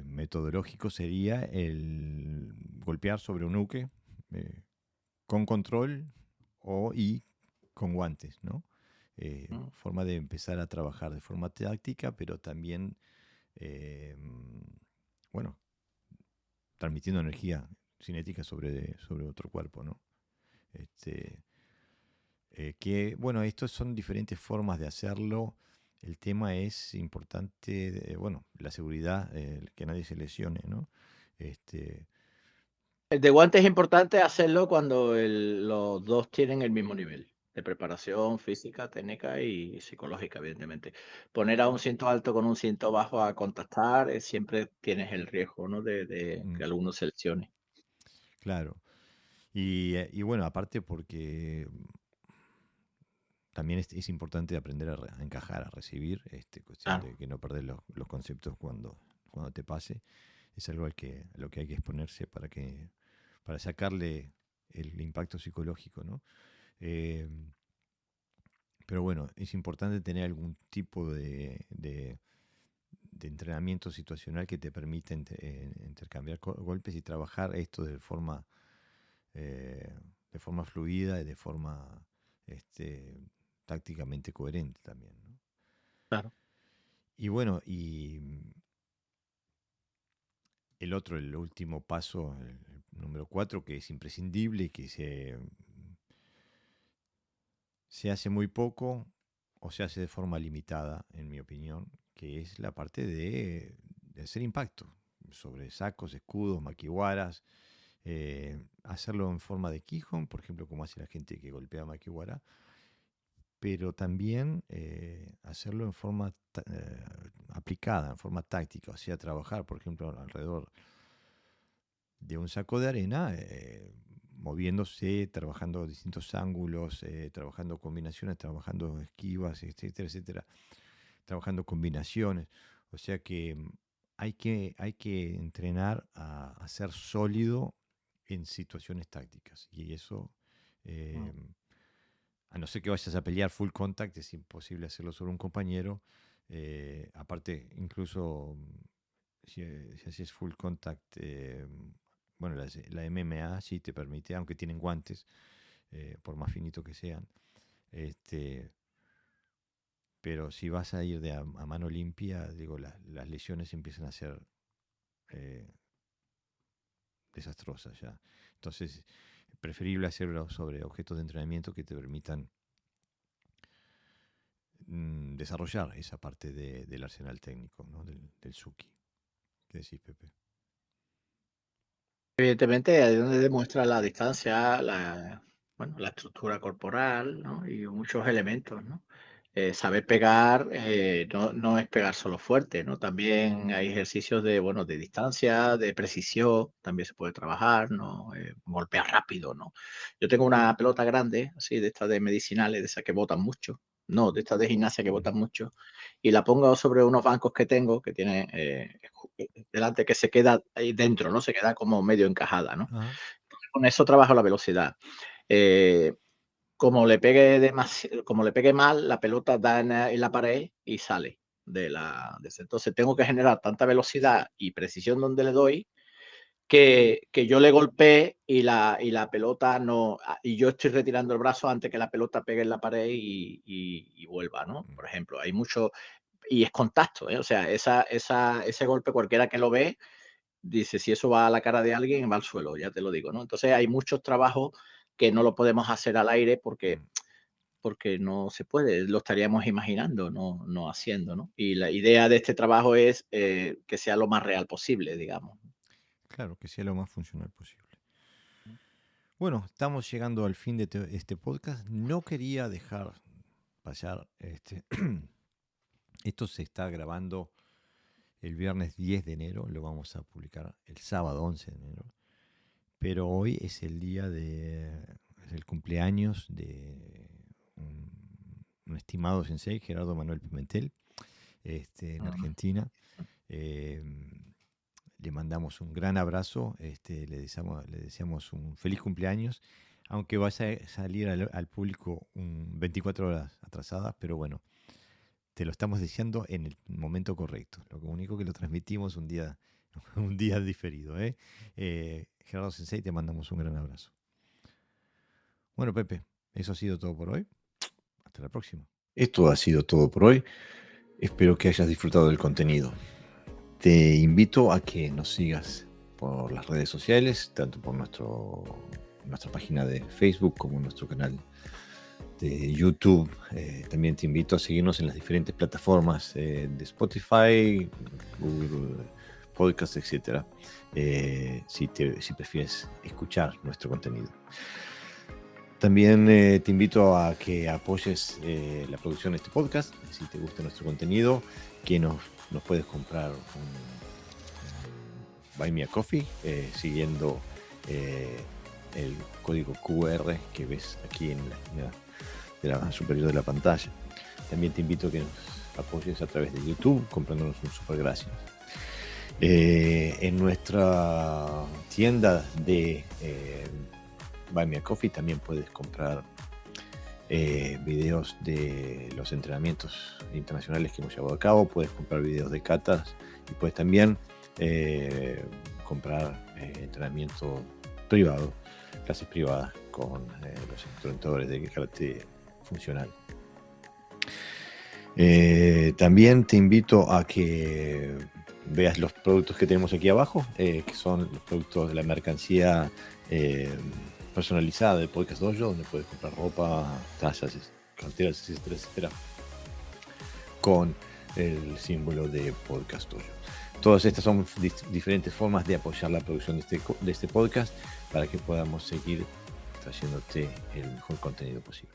metodológico sería el golpear sobre un nuque eh, con control y con guantes, ¿no? Mm, Forma de empezar a trabajar de forma táctica, pero también, eh, bueno, transmitiendo energía cinética sobre otro cuerpo, ¿no? Este, bueno, estos son diferentes formas de hacerlo. El tema es importante, bueno, la seguridad, que nadie se lesione, ¿no? Este, El de guante es importante hacerlo cuando los 2 tienen el mismo nivel de preparación física, técnica y psicológica, evidentemente. Poner a un cinto alto con un cinto bajo a contactar, siempre tienes el riesgo, ¿no? De mm, que alguno se lesione. claro. Y bueno, aparte porque también es importante aprender a encajar, a recibir, cuestión Claro. de que no perder los conceptos cuando te pase. Es algo a lo que hay que exponerse para sacarle el impacto psicológico, ¿no? Eh, pero bueno, es importante tener algún tipo de entrenamiento situacional que te permita intercambiar golpes y trabajar esto eh, de forma fluida y de forma este, tácticamente coherente también, ¿no? Claro. Y bueno, el último paso, el número 4, que es imprescindible y que se hace muy poco o se hace de forma limitada, en mi opinión, que es la parte de hacer impacto sobre sacos, escudos, maquiwaras, hacerlo en forma de Kihon, por ejemplo, como hace la gente que golpea maquiwara, pero también hacerlo en forma aplicada, en forma táctica, o sea, trabajar, por ejemplo, alrededor de un saco de arena, moviéndose, trabajando distintos ángulos, trabajando combinaciones, trabajando esquivas, etcétera, etcétera, trabajando combinaciones. O sea que hay que entrenar a ser sólido en situaciones tácticas. Y eso, Mm. eh, a no ser que vayas a pelear full contact, es imposible hacerlo sobre un compañero. Aparte, incluso si haces full contact, bueno, la MMA sí te permite, aunque tienen guantes, por más finito que sean, este, pero si vas a ir a mano limpia, digo, las lesiones empiezan a ser eh, desastrosas ya. Entonces, preferible hacerlo sobre objetos de entrenamiento que te permitan desarrollar esa parte del arsenal técnico, ¿no? Del Suki. ¿Qué decís, Pepe? Evidentemente, ahí es donde demuestra la distancia, bueno, la estructura corporal, ¿no? Y muchos elementos, ¿no? Saber pegar no es pegar solo fuerte, ¿no? También hay ejercicios bueno, de distancia, de precisión, también se puede trabajar, ¿no? Golpear rápido, ¿no? Yo tengo una pelota grande, así, de estas de medicinales, de esas que botan mucho, no, de estas de gimnasia que botan Ujú. mucho, y la pongo sobre unos bancos que tengo, que tiene delante, que se queda ahí dentro, ¿no? Se queda como medio encajada, ¿no? Ajá. Con eso trabajo la velocidad. Eh, como le pegue como le pegue mal, la pelota da en la pared y sale entonces tengo que generar tanta velocidad y precisión donde le doy que yo le golpee y la pelota no, y yo estoy retirando el brazo antes que la pelota pegue en la pared y vuelva, ¿no? Por ejemplo, hay mucho, y es contacto, ¿eh? O sea, ese golpe cualquiera que lo ve dice, si eso va a la cara de alguien, va al suelo, ya te lo digo, ¿no? Entonces hay muchos trabajos que no lo podemos hacer al aire porque no se puede, lo estaríamos imaginando, no haciendo, ¿no? Y la idea de este trabajo es que sea lo más real posible, digamos. Claro, que sea lo más funcional posible. Bueno, estamos llegando al fin de este podcast. No quería dejar pasar esto se está grabando el viernes 10 de enero, lo vamos a publicar el sábado 11 de enero. Pero hoy es el día es el cumpleaños de un estimado sensei, Gerardo Manuel Pimentel, en Argentina. Le mandamos un gran abrazo, le deseamos un feliz cumpleaños, aunque vaya a salir al público 24 horas atrasadas, pero bueno, te lo estamos diciendo en el momento correcto. Lo único que lo transmitimos un día diferido. Gerardo Sensei, te mandamos un gran abrazo. Bueno, Pepe, eso ha sido todo por hoy. Hasta la próxima. Esto ha sido todo por hoy. Espero que hayas disfrutado del contenido. Te invito a que nos sigas por las redes sociales, tanto por nuestra página de Facebook como nuestro canal de YouTube. También te invito a seguirnos en las diferentes plataformas de Spotify, Google Podcast, etc. Si prefieres escuchar nuestro contenido. También te invito a que apoyes la producción de este podcast. Si te gusta nuestro contenido, que nos puedes comprar un Buy Me a Coffee siguiendo el código QR que ves aquí en la esquina de la superior de la pantalla. También te invito a que nos apoyes a través de YouTube comprándonos un super gracias. En nuestra tienda de Buy Me a Coffee también puedes comprar videos de los entrenamientos internacionales que hemos llevado a cabo, puedes comprar videos de catas y puedes también comprar entrenamiento privado, clases privadas con los entrenadores de karate funcional. También te invito a que veas los productos que tenemos aquí abajo, que son los productos de la mercancía personalizada de Podcast Dojo, donde puedes comprar ropa, tazas, carteras, etcétera, con el símbolo de Podcast Dojo. Todas estas son diferentes formas de apoyar la producción de este podcast para que podamos seguir trayéndote el mejor contenido posible.